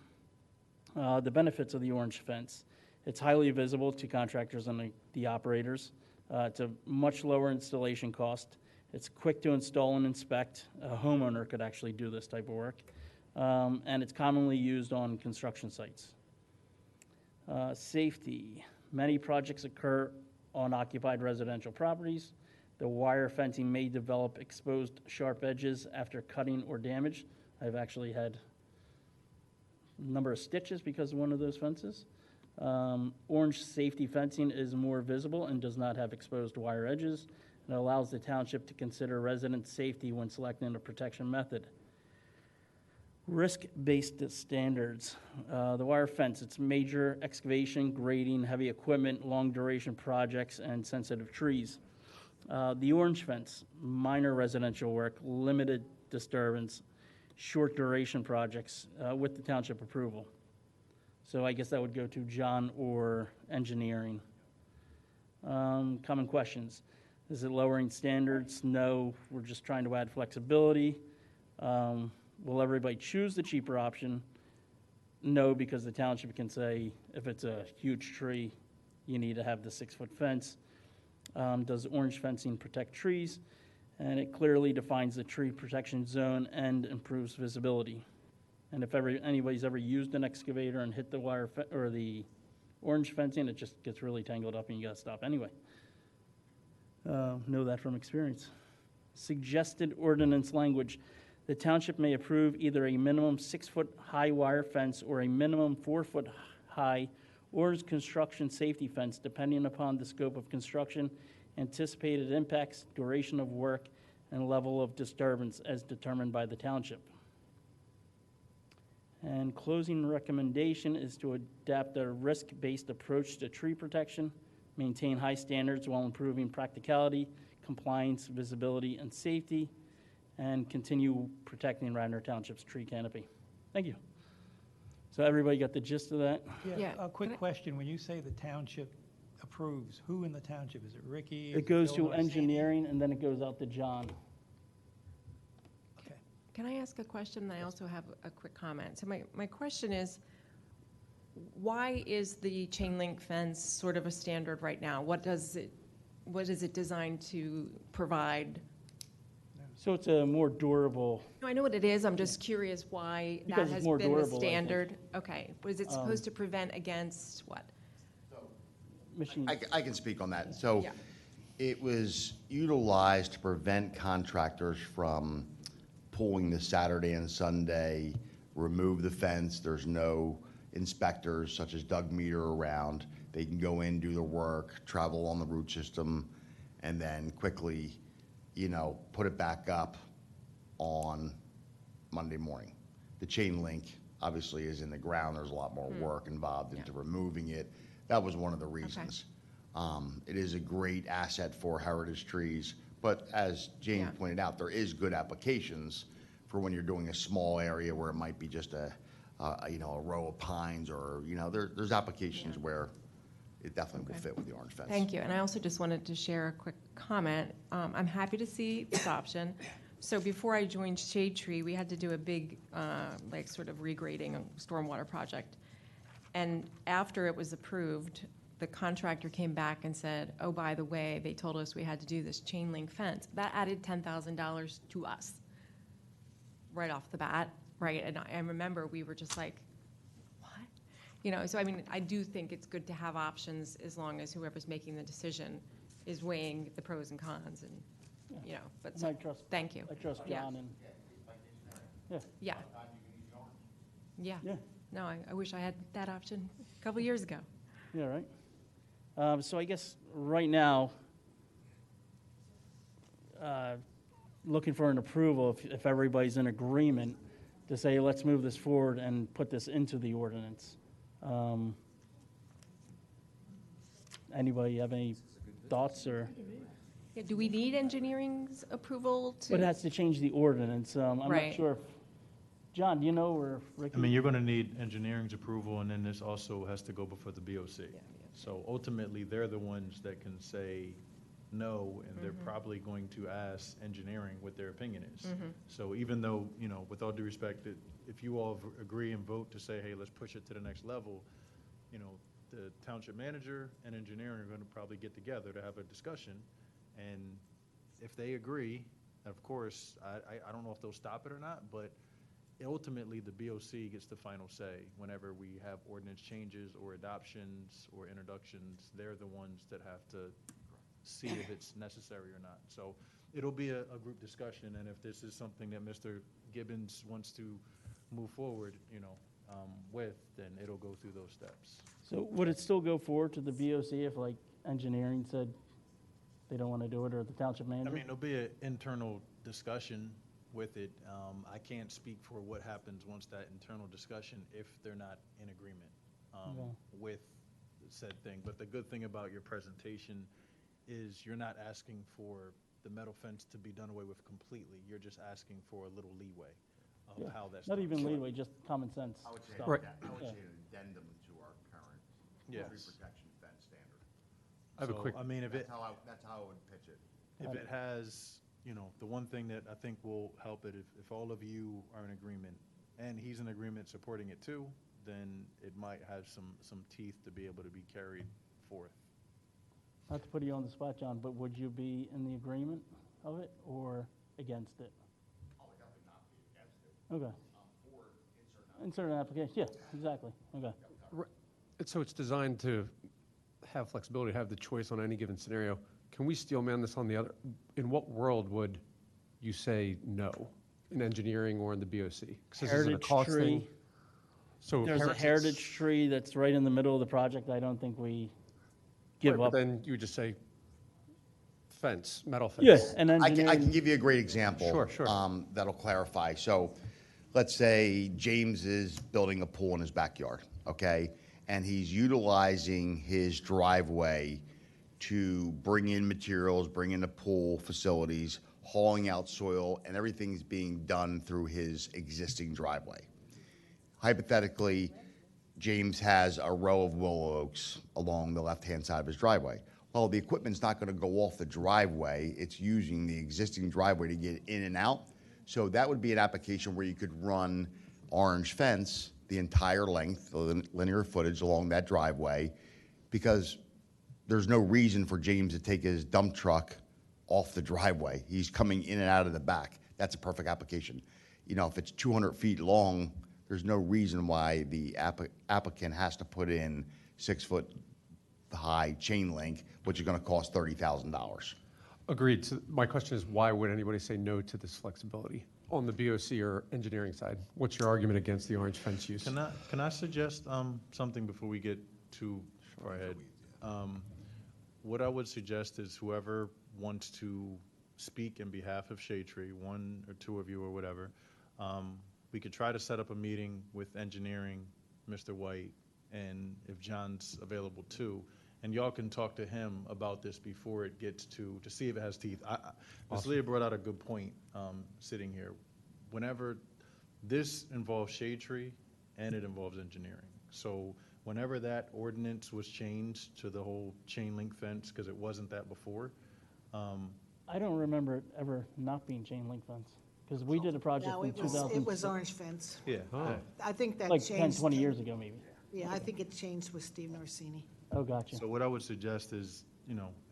The benefits of the orange fence. It's highly visible to contractors and the operators. It's a much lower installation cost. It's quick to install and inspect. A homeowner could actually do this type of work. And it's commonly used on construction sites. Safety. Many projects occur on occupied residential properties. The wire fencing may develop exposed sharp edges after cutting or damage. I've actually had a number of stitches because of one of those fences. Orange safety fencing is more visible and does not have exposed wire edges. It allows the township to consider resident safety when selecting a protection method. Risk-based standards. The wire fence, it's major excavation, grading, heavy equipment, long-duration projects, and sensitive trees. The orange fence, minor residential work, limited disturbance, short-duration projects with the township approval. So I guess that would go to John or engineering. Common questions. Is it lowering standards? No, we're just trying to add flexibility. Will everybody choose the cheaper option? No, because the township can say if it's a huge tree, you need to have the 6-foot fence. Does orange fencing protect trees? And it clearly defines the tree protection zone and improves visibility. And if anybody's ever used an excavator and hit the wire or the orange fencing, it just gets really tangled up and you gotta stop anyway. Know that from experience. Suggested ordinance language. The township may approve either a minimum 6-foot high wire fence or a minimum 4-foot high orange construction safety fence, depending upon the scope of construction, anticipated impacts, duration of work, and level of disturbance as determined by the township. And closing recommendation is to adapt a risk-based approach to tree protection, maintain high standards while improving practicality, compliance, visibility, and safety, and continue protecting Radnor Township's tree canopy. Thank you. So everybody got the gist of that? Yeah. A quick question. When you say the township approves, who in the township? Is it Ricky? Is It goes Bill to or Sandy? engineering, and then it goes out to John. Okay. Can I ask a question? I also have a quick comment. So my question is, why is the chain link fence sort of a standard right now? What is it designed to provide? So it's a more durable, No, I know what it is. I'm just curious why that Because it's has more been the durable, I think. standard. Okay. Was it supposed to prevent against what? machine. I can speak on that. So Yeah. it was utilized to prevent contractors from pulling the Saturday and Sunday, remove the fence. There's no inspectors such as Doug Meter around. They can go in, do the work, travel on the root system, and then quickly, put it back up on Monday morning. The chain link obviously is in the ground. There's a lot more work involved into removing it. That was one of the reasons. It is a great asset for heritage trees, but as Jane Yeah. pointed out, there is good applications for when you're doing a small area where it might be just a row of pines, or, there's applications where it definitely will Okay. fit with the orange fence. Thank you, and I also just wanted to share a quick comment. I'm happy to see this option. So before I joined Shade Tree, we had to do a big, sort of regrading stormwater project. And after it was approved, the contractor came back and said, oh, by the way, they told us we had to do this chain link fence. That added $10,000 to us right off the bat, right? And I remember we were just like, what? So I mean, I do think it's good to have options as long as whoever's making the decision is weighing the pros and cons and, but, I trust, thank you. I trust Yeah. John and, Yeah. Yeah. yeah, No, I wish I had that option a couple years ago. yeah, right. So I guess right now, looking for an approval, if everybody's in agreement, to say, let's move this forward and put this into the ordinance. Anybody have any thoughts, or? Yeah, do we need engineering's approval to? But it has to change the ordinance. I'm not Right. sure if, John, do you know, or Ricky? I mean, you're gonna need engineering's approval, and then this also has to go before the BOC. So ultimately, they're the ones that can say no, and they're probably going to ask engineering what their opinion is. So even though, with all due respect, that if you all agree and vote to say, hey, let's push it to the next level, the township manager and engineering are gonna probably get together to have a discussion. And if they agree, of course, I don't know if they'll stop it or not, but ultimately, the BOC gets the final say whenever we have ordinance changes or adoptions or introductions. They're the ones that have to see if it's necessary or not. So it'll be a group discussion, and if this is something that Mr. Gibbons wants to move forward, with, then it'll go through those steps. So would it still go forward to the BOC if, like, engineering said they don't want to do it, or the township I manager? mean, there'll be an internal discussion with it. I can't speak for what happens once that internal discussion, if they're not in agreement Okay. with said thing. But the good thing about your presentation is you're not asking for the metal fence to be done away with completely. You're just asking for a little leeway Yeah. of how that's Not done. even leeway, just common sense I would say, stuff. Right. I would Yeah. say an addendum to our current tree Yes. protection fence standard. I have a So, quick, I mean, if it, That's how I would pitch it. if it has, the one thing that I think will help it, if all of you are in agreement, and he's in agreement supporting it too, then it might have some teeth to be able to be carried forth. Not to put you on the spot, John, but would you be in the agreement of it or against it? I would definitely not be against it. Okay. For insert Insert an application, yeah, exactly, okay. so it's designed to have flexibility, have the choice on any given scenario. Can we steel man this on the other? In what world would you say no? In engineering or in the BOC? 'Cause this isn't a Heritage cost thing. tree, So there's a heritage tree that's right in the middle of the project, I don't think we give Right, but up. then you would just say fence, metal fence. Yeah, and I can engineering, give you a great example. Sure, sure. That'll clarify. So let's say James is building a pool in his backyard, okay? And he's utilizing his driveway to bring in materials, bring in the pool facilities, hauling out soil, and everything's being done through his existing driveway. Hypothetically, James has a row of willow oaks along the left-hand side of his driveway. Well, the equipment's not gonna go off the driveway, it's using the existing driveway to get in and out. So that would be an application where you could run orange fence the entire length, the linear footage along that driveway, because there's no reason for James to take his dump truck off the driveway. He's coming in and out of the back. That's a perfect application. If it's 200 feet long, there's no reason why the applicant has to put in 6-foot-high chain link, which is gonna cost $30,000. Agreed. So my question is, why would anybody say no to this flexibility on the BOC or engineering side? What's your argument against the orange fence use? Can I suggest something before we get too far ahead? What I would suggest is whoever wants to speak in behalf of Shade Tree, one or two of you or whatever, we could try to set up a meeting with engineering, Mr. White, and if John's available too, and y'all can talk to him about this before it gets to see if it has teeth. Ms. Leah brought out a good point, sitting here. whenever, this involves shade tree and it involves engineering. So whenever that ordinance was changed to the whole chain link fence, because it wasn't that before, I don't remember it ever not being chain link fence, because we did a project No, in it was 2000, orange fence. yeah. I think that like changed. 10, 20 years ago, maybe. Yeah, I think it changed with Steve Norsini. Oh, gotcha. So what I would suggest is,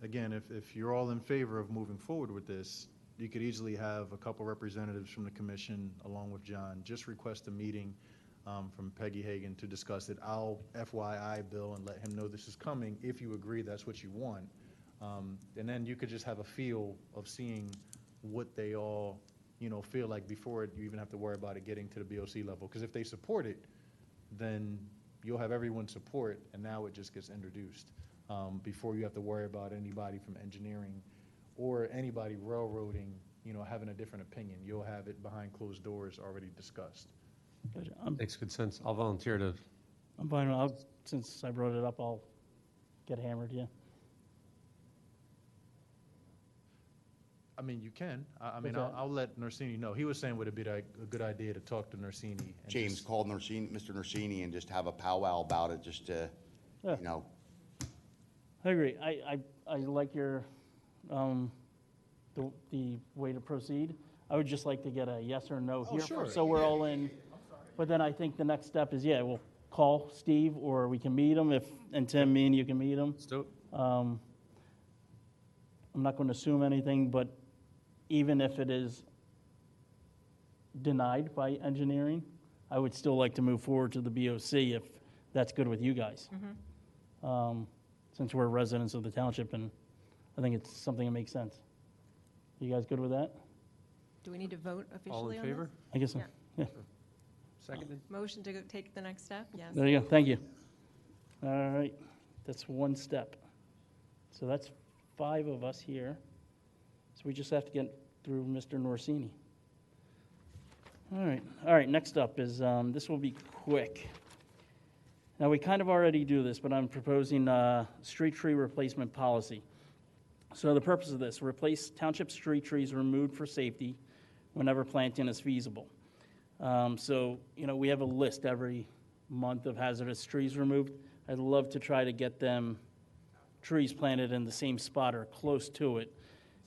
again, if you're all in favor of moving forward with this, you could easily have a couple representatives from the commission, along with John, just request a meeting from Peggy Hagan to discuss it. I'll FYI Bill and let him know this is coming, if you agree that's what you want. And then you could just have a feel of seeing what they all, feel like before you even have to worry about it getting to the BOC level. Because if they support it, then you'll have everyone's support, and now it just gets introduced before you have to worry about anybody from engineering or anybody railroading, having a different opinion. You'll have it behind closed doors already discussed. Gotcha. Makes good sense. I'll volunteer to, I'm fine, since I brought it up, I'll get hammered, yeah. I mean, you can. I mean, What's that? I'll let Norsini know. He was saying would it be like a good idea to talk to Norsini? and James just- called Norsini, Mr. Norsini, and just have a powwow about it, just to, Yeah. I agree. I like your, the way to proceed. I would just like to get a yes or no here, sure. so we're all in. But then I think the next step is, we'll call Steve, or we can meet him, and Tim, me and you can meet him. let's do it. I'm not going to assume anything, but even if it is denied by engineering, I would still like to move forward to the BOC if that's good with you guys. Since we're residents of the township, and I think it's something that makes sense. You guys good with that? Do we need to vote All officially in on this? favor? I guess so. Yeah. Yeah. Seconded? Motion to take the next step? Yes. There you go. Thank you. All right. That's one step. So that's 5 of us here. So we just have to get through Mr. Norsini. All right. All right. Next up is, this will be quick. Now, we kind of already do this, but I'm proposing street tree replacement policy. So the purpose of this, replace township street trees removed for safety whenever planting is feasible. So, we have a list every month of hazardous trees removed. I'd love to try to get them trees planted in the same spot or close to it,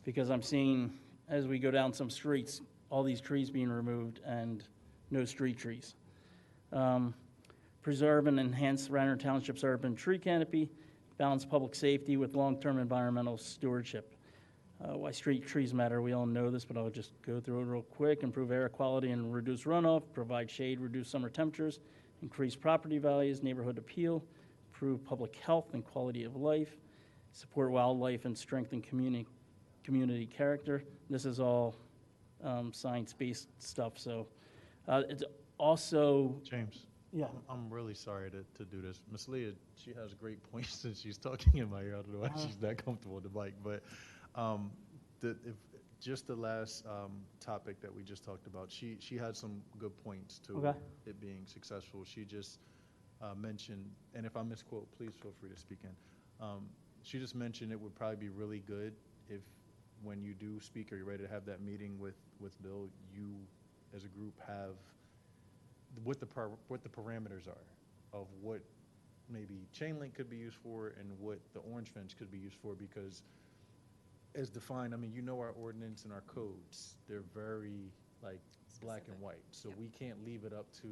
because I'm seeing, as we go down some streets, all these trees being removed and no street trees. Preserve and enhance Radnor Township's urban tree canopy, balance public safety with long-term environmental stewardship. Why street trees matter, we all know this, but I'll just go through it real quick. Improve air quality and reduce runoff, provide shade, reduce summer temperatures, increase property values, neighborhood appeal, improve public health and quality of life, support wildlife and strengthen community character. This is all science-based stuff, so it's also, James, yeah. I'm really sorry to do this. Miss Leah, she has great points and she's talking in my ear. I don't know why she's not comfortable with the mic, but just the last topic that we just talked about, she had some good points to Okay. it being successful. She just mentioned, and if I misquote, please feel free to speak in. She just mentioned it would probably be really good if, when you do speak or you're ready to have that meeting with Bill, you as a group have what the parameters are of what maybe chain link could be used for and what the orange fence could be used for, because as defined, I mean, our ordinance and our codes, they're very black and white, so we can't leave it up to.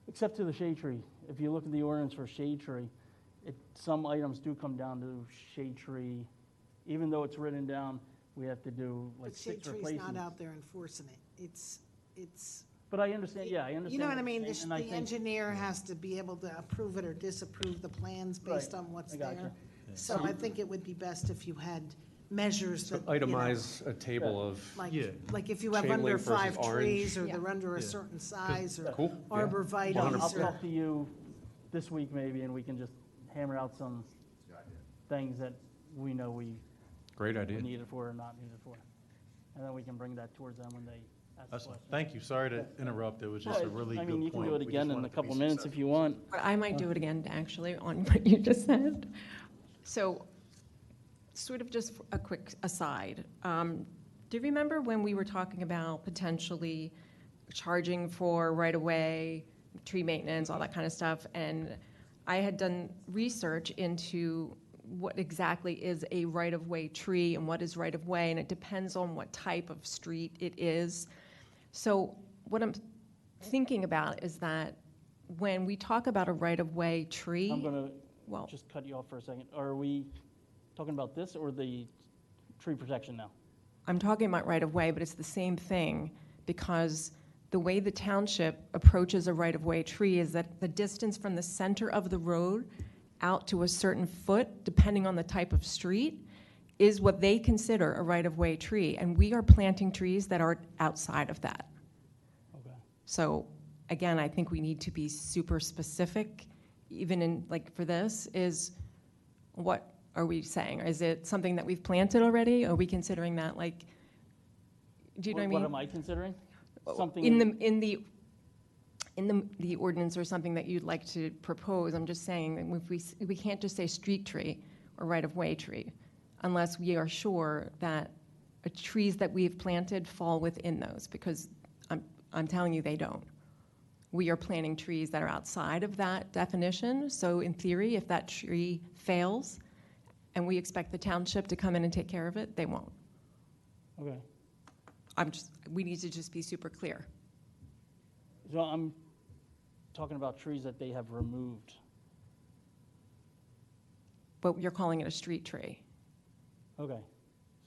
Except to the shade tree. If you look at the ordinance for shade tree, some items do come down to shade tree. Even though it's written down, we have to do like But Shade 6 Tree's replacements. not out there enforcing it. It's. But I understand, I understand. You know what I mean? you're saying, and I The think- engineer has to be able to approve it or disapprove the plans based Right. on what's I gotcha. there. So I think it would be best if you had measures So that, itemize a table of, Yeah. like if you have Chain under link versus 5 orange. trees, or Yeah. they're under a Yeah. certain size, or cool, yeah. I'll arborvitae's, or, talk to you this week maybe, and we can just hammer out some things that we know we great idea. need it for or not need it for. And then we can bring that towards them when they ask the That's, question. thank you. Sorry to interrupt. It was just a really good I point. mean, you can do it We just again in wanted a to be couple minutes if you want. But I might do it again, actually, on what you just said. So, sort of just a quick aside. Do you remember when we were talking about potentially charging for right-of-way, tree maintenance, all that kind of stuff. And I had done research into what exactly is a right-of-way tree and what is right-of-way, and it depends on what type of street it is. So what I'm thinking about is that when we talk about a right-of-way tree, I'm gonna well, just cut you off for a second. Are we talking about this or the tree protection now? I'm talking about right-of-way, but it's the same thing, because the way the township approaches a right-of-way tree is that the distance from the center of the road out to a certain foot, depending on the type of street, is what they consider a right-of-way tree. And we are planting trees that are outside of that. Okay. So again, I think we need to be super specific, even in, like, for this, is what are we saying? Is it something that we've planted already? Are we considering that, like, do you know what I mean? What am I considering? Something In the ordinance or something that you'd like to propose, I'm just saying that if we can't just say street tree or right-of-way tree unless we are sure that trees that we've planted fall within those, because I'm telling you they don't. We are planting trees that are outside of that definition, so in theory, if that tree fails and we expect the township to come in and take care of it, they won't. Okay. We need to just be super clear. So I'm talking about trees that they have removed. But you're calling it a street tree. Okay.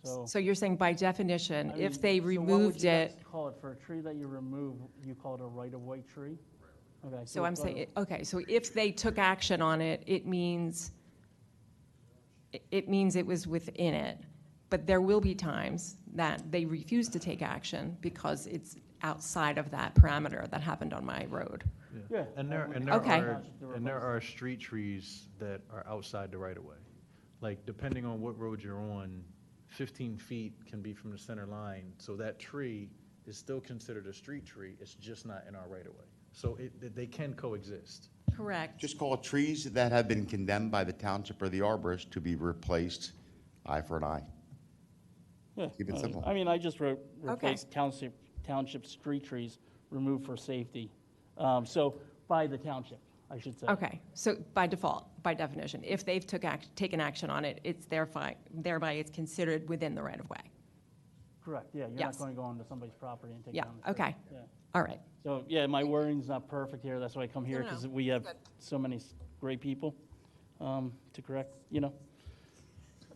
So. So you're saying by definition, I if mean, they so what would removed you guys it, call it for a tree that you remove, you call it a right-of-way tree? Okay. so I'm it's saying, okay, so if they took action on it, it means it was within it. But there will be times that they refuse to take action because it's outside of that parameter that happened on my road. Yeah. And Okay. there are street trees that are outside the right of way. Like, depending on what road you're on, 15 feet can be from the center line, so that tree is still considered a street tree, it's just not in our right of way. So they can coexist. Correct. Just call it trees that have been condemned by the township or the arborist to be replaced eye for an eye. Yeah. Keep it simple. I mean, I just wrote replace township street trees removed for safety. So by the township, I should say. Okay, so by default, by definition, if they've taken action on it, it's thereby it's considered within the right-of-way. Correct, yeah, you're not Yes. going to go onto somebody's property and take Yeah, down the tree. okay. Yeah. All right. So, yeah, my wording's not perfect here, that's why I come here, No, no, because we have good. so many great people to correct,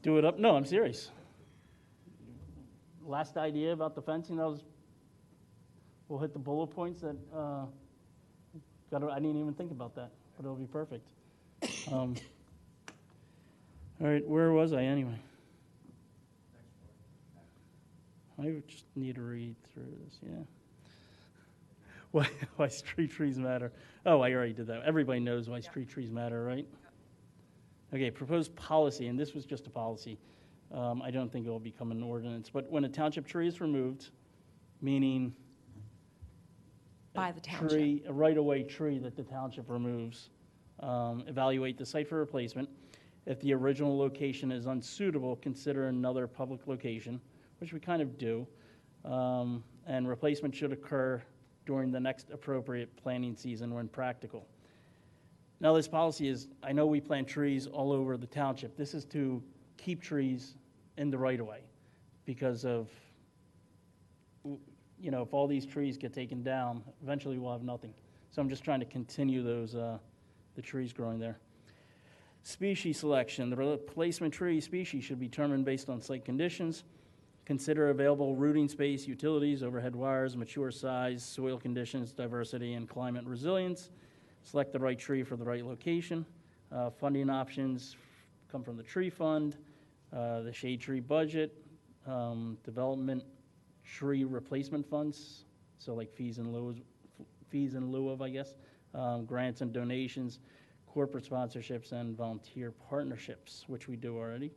do it up. No, I'm serious. Last idea about the fencing, we'll hit the bullet points that, I didn't even think about that, but it'll be perfect. All right, where was I anyway? I would just need to read through this, yeah. Why street trees matter. Oh, I already did that. Everybody knows why street trees matter, right? Okay, proposed policy, and this was just a policy. I don't think it will become an ordinance, but when a township tree is removed, meaning By the township. a right-of-way tree that the township removes, evaluate the site for replacement. If the original location is unsuitable, consider another public location, which we kind of do, and replacement should occur during the next appropriate planting season when practical. Now, this policy is, I know we plant trees all over the township. This is to keep trees in the right-of-way because of, if all these trees get taken down, eventually we'll have nothing. So I'm just trying to continue those, the trees growing there. Species selection, the replacement tree species should be determined based on site conditions. Consider available rooting space, utilities, overhead wires, mature size, soil conditions, diversity, and climate resilience. Select the right tree for the right location. Funding options come from the tree fund, the shade tree budget, development tree replacement funds, so like fees in lieu of, I guess, grants and donations, corporate sponsorships, and volunteer partnerships, which we do already.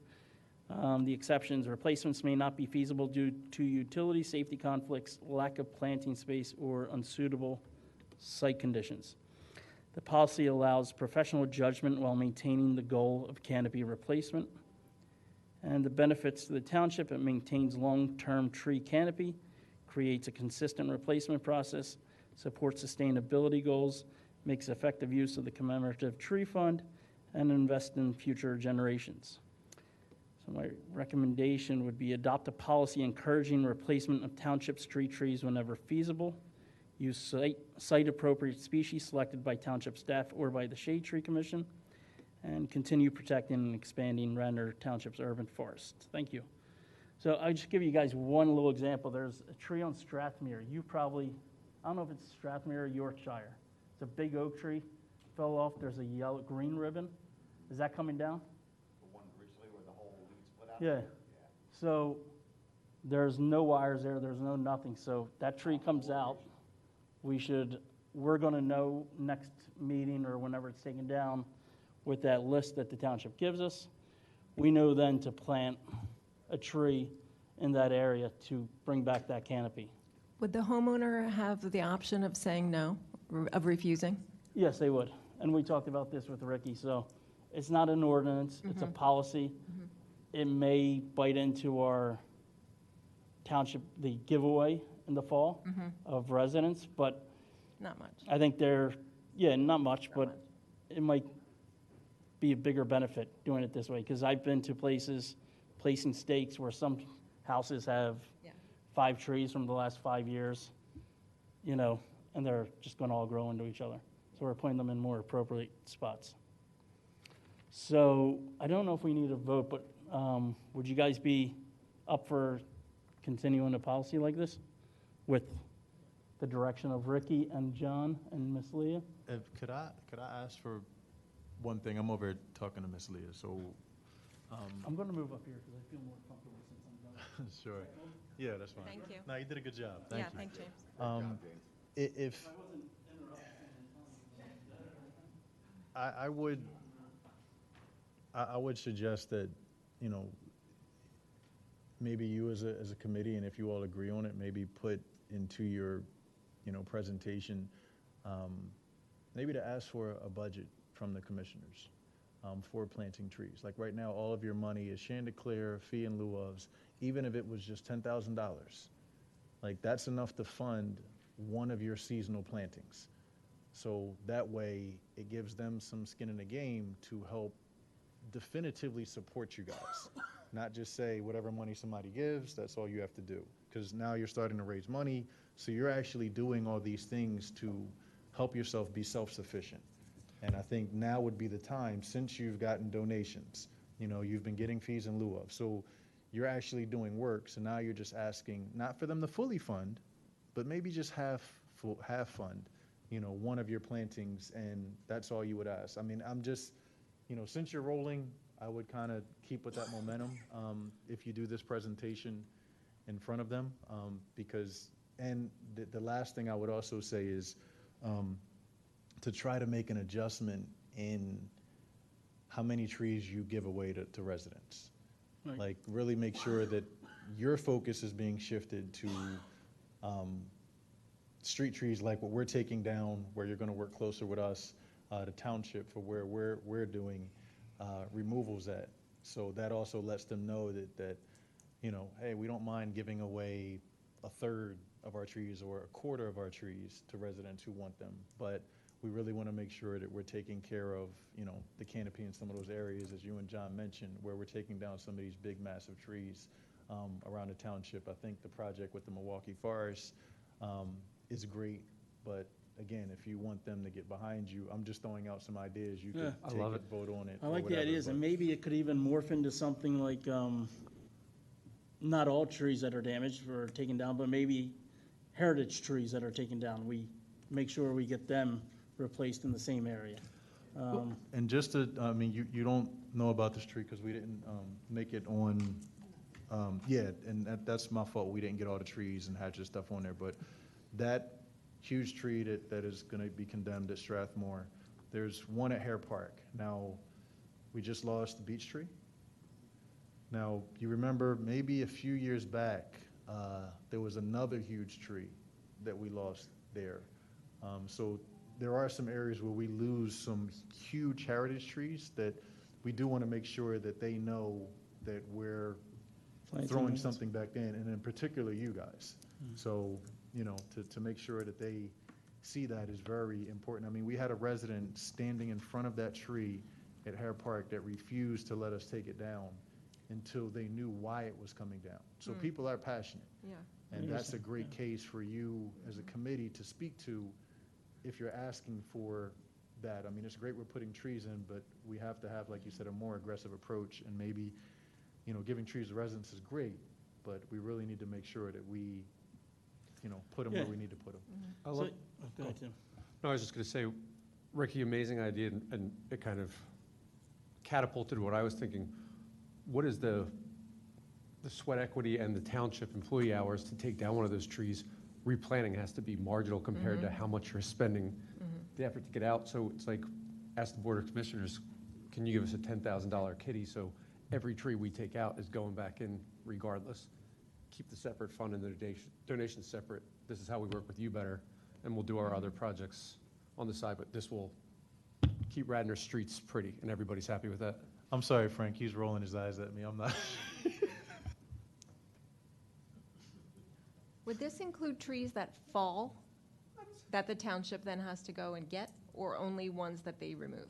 The exceptions, replacements may not be feasible due to utility, safety conflicts, lack of planting space, or unsuitable site conditions. The policy allows professional judgment while maintaining the goal of canopy replacement. And the benefits to the township, it maintains long-term tree canopy, creates a consistent replacement process, supports sustainability goals, makes effective use of the commemorative tree fund, and invest in future generations. So my recommendation would be adopt a policy encouraging replacement of township street trees whenever feasible. Use site-appropriate species selected by township staff or by the Shade Tree Commission, and continue protecting and expanding Radnor Township's urban forest. Thank you. So I'll just give you guys one little example. There's a tree on Strathmere. You probably, I don't know if it's Strathmere or Yorkshire. It's a big oak tree, fell off. There's a yellow, green ribbon. Is that coming down? The one recently where the whole leaf split out? Yeah. So there's no wires there. There's no nothing. So that tree comes out. We're going to know next meeting or whenever it's taken down with that list that the township gives us. We know then to plant a tree in that area to bring back that canopy. Would the homeowner have the option of saying no, of refusing? Yes, they would. And we talked about this with Ricky. So it's not an ordinance, it's a policy. It may bite into our township, the giveaway in the fall of residents, but Not much. I think not much, but it might be a bigger benefit doing it this way, because I've been to places placing stakes where some houses have Yeah. 5 trees from the last 5 years, and they're just going to all grow into each other. So we're putting them in more appropriate spots. So I don't know if we need a vote, but would you guys be up for continuing a policy like this with the direction of Ricky and John and Miss Leah? Could I ask for one thing? I'm over here talking to Miss Leah, so, I'm going to move up here because I feel more comfortable since I'm done. sure. Yeah, that's fine. Thank you. No, you did a good job. Thank you. Thank James. If, I would suggest that, maybe you as a committee, and if you all agree on it, maybe put into your, presentation, maybe to ask for a budget from the commissioners for planting trees. Like right now, all of your money is Chanticleer, fee in lieu ofs, even if it was just $10,000. Like that's enough to fund one of your seasonal plantings. So that way, it gives them some skin in the game to help definitively support you guys. Not just say whatever money somebody gives, that's all you have to do. Because now you're starting to raise money, so you're actually doing all these things to help yourself be self-sufficient. And I think now would be the time, since you've gotten donations, you've been getting fees in lieu of. So you're actually doing work, so now you're just asking, not for them to fully fund, but maybe just half fund, one of your plantings, and that's all you would ask. I mean, I'm just, since you're rolling, I would kind of keep with that momentum if you do this presentation in front of them, because, and the last thing I would also say is to try to make an adjustment in how many trees you give away to residents. Right. Like, really make sure that your focus is being shifted to street trees like what we're taking down, where you're going to work closer with us, the township, for where we're doing removals at. So that also lets them know that hey, we don't mind giving away a third of our trees or a quarter of our trees to residents who want them. But we really want to make sure that we're taking care of, the canopy in some of those areas, as you and John mentioned, where we're taking down some of these big, massive trees around the township. I think the project with the Milwaukee Forest is great, but again, if you want them to get behind you, I'm just throwing out some ideas. You could Yeah. take love it, it. vote on it. I or like the whatever, ideas, and but- maybe it could even morph into something like, not all trees that are damaged or taken down, but maybe heritage trees that are taken down. We make sure we get them replaced in the same area. And just to, you don't know about this tree because we didn't make it on, and that's my fault. We didn't get all the trees and hatchet stuff on there, but that huge tree that is going to be condemned at Strathmore, there's one at Hare Park. Now, we just lost the beech tree. Now, you remember maybe a few years back, there was another huge tree that we lost there. So there are some areas where we lose some huge heritage trees that we do want to make sure that they know that we're Planting throwing maintenance. something back in, and in particular you guys. So, you know, to make sure that they see that is very important. I mean, we had a resident standing in front of that tree at Hare Park that refused to let us take it down until they knew why it was coming down. So people are passionate. Yeah. And that's a great case for you as a committee to speak to if you're asking for that. I mean, it's great we're putting trees in, but we have to have, like you said, a more aggressive approach. And maybe, you know, giving trees to residents is great, but we really need to make sure that we, you know, put them where Yeah. we need to put them. I So- love- oh, go ahead, Tim. No, I was just going to say, Ricky, amazing idea, and it kind of catapulted what I was thinking. What is the sweat equity and the township employee hours to take down one of those trees? Replanting has to be marginal compared to how much you're spending the effort to get out. So it's like, ask the Board of Commissioners, can you give us a $10,000 kitty so every tree we take out is going back in regardless? Keep the separate fund and the donation separate. This is how we work with you better, and we'll do our other projects on the side, but this will keep Radnor streets pretty, and everybody's happy with that. I'm sorry, Frank, he's rolling his eyes at me. I'm not. Would this include trees that fall, that the township then has to go and get, or only ones that they remove?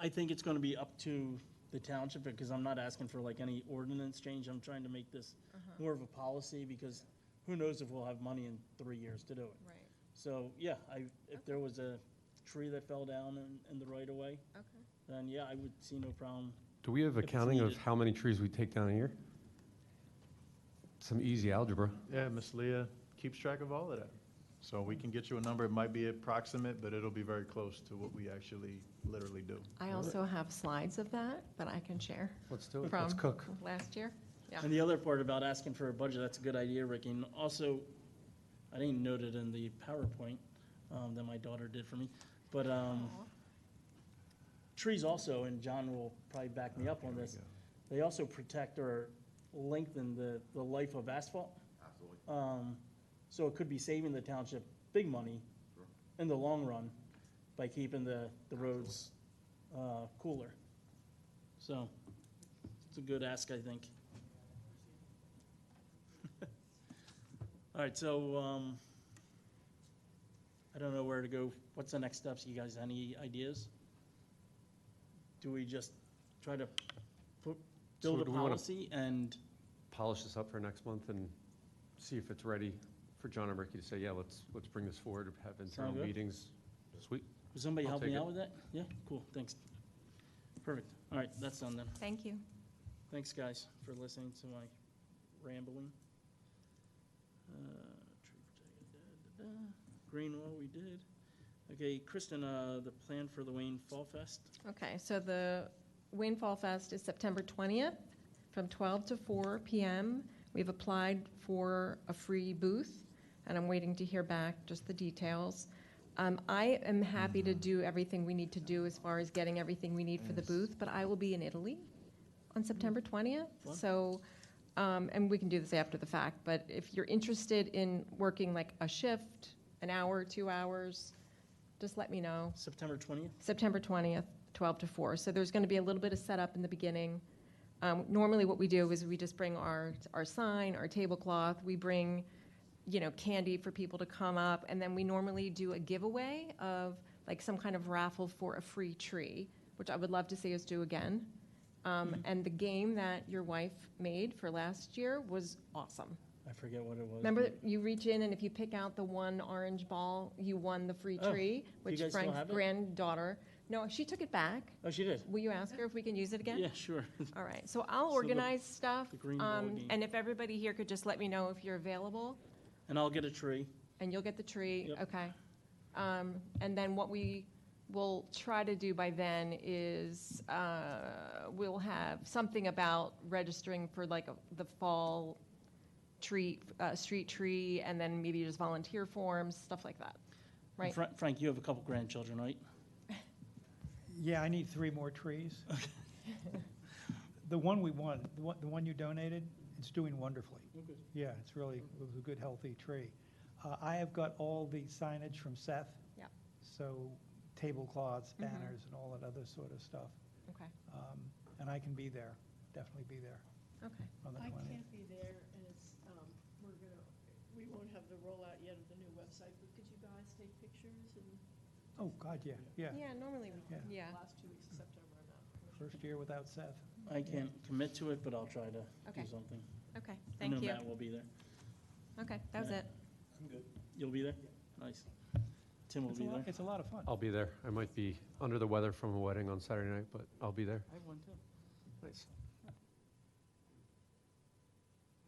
I think it's gonna be up to the township, because I'm not asking for like any ordinance change. I'm trying to make this more of a policy, because who knows if we'll have money in 3 years to do it. Right, So, yeah, if there was a tree that fell down in the right of way, okay. then yeah, I would see no problem. Do we have If it's accounting of needed. how many trees we take down a year? Some easy algebra. Yeah, Miss Leah keeps track of all of that. So we can get you a number. It might be approximate, but it'll be very close to what we actually literally do. I also have slides of that, but I can share Let's do it. from Let's cook. last year. Yeah. And the other part about asking for a budget, that's a good idea, Ricky. And also, I didn't note it in the PowerPoint that my daughter did for me, but trees also, and John will probably back me up on this, they also protect or lengthen the life of asphalt. Absolutely. So it could be saving the township big money in the long run by keeping the roads cooler. So it's a good ask, I think. All right, so I don't know where to go. What's the next steps? You guys, any ideas? Do we just try to build a do we wanna- policy and, Polish this up for next month and see if it's ready for John and Ricky to say, yeah, let's bring this forward, have internal good. meetings. Sweet. will somebody I'll help me take out it. with that? Yeah, cool, thanks. Perfect. All right, that's done then. Thank you. Thanks, guys, for listening to my rambling. Green wall, we did. Okay, Kristen, the plan for the Wayne Fall Fest? Okay, so the Wayne Fall Fest is September 20th from 12 to 4 p.m. We've applied for a free booth, and I'm waiting to hear back just the details. I am happy to do everything we need to do as far as getting everything we need for the booth, but I will be in Italy on September 20th. Fun. So, and we can do this after the fact, but if you're interested in working like a shift, an hour, 2 hours, just let me know. September 20th? September 20th, 12 to 4. So there's going to be a little bit of setup in the beginning. Normally what we do is we just bring our sign, our tablecloth, we bring, candy for people to come up, and then we normally do a giveaway of like some kind of raffle for a free tree, which I would love to see us do again. And the game that your wife made for last year was awesome. I forget what it was. Remember, but- you reach in, and if you pick out the one orange ball, you won the free Oh, tree, which guys still Frank's have it? granddaughter. No, she took it back. Oh, she did? Will you ask her if we can use it again? Yeah, sure. All right, so I'll So the- organize stuff, the green ball game. and if everybody here could just let me know if you're available, And I'll get a tree. and you'll get the tree, Yep. okay? And then what we will try to do by then is, we'll have something about registering for like the fall tree, street tree, and then maybe just volunteer forms, stuff like that, And right? Frank, you have a couple grandchildren, right? Yeah, I need 3 more trees. The one we won, the one you donated, it's doing wonderfully. Yeah, it was a good, healthy tree. I have got all the signage from Seth. Yep. So tablecloths, Mhm. banners, and all that other sort of stuff. Okay. And I can be there, definitely be there. Okay. on the I 20th. can't be there, and it's, we won't have the rollout yet of the new website, but could you guys take pictures and Oh, God, yeah, yeah. Yeah, normally, we Yeah. yeah. last 2 weeks of September, I'm out. First year without Seth. I can't commit to it, but I'll try to Okay. do something. Okay, I thank know you. Matt will be there. Okay, that was Yeah. it. You'll be there? Nice. Tim will It's be a lot, there. it's a lot of fun. I'll be there. I might be under the weather from a wedding on Saturday night, but I'll be there. I have one too. Nice.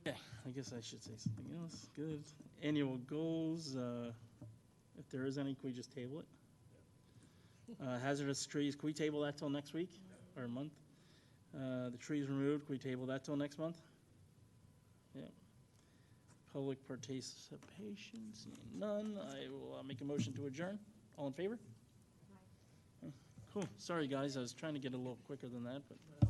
Okay, I guess I should say something else. Good. Annual goals, if there is any, can we just table it? Hazardous trees, can we table that till next week or month? The trees removed, can we table that till next month? Yeah. Public participation, seeing none, I will make a motion to adjourn. All in favor? Okay, cool. Sorry, guys, I was trying to get a little quicker than that, but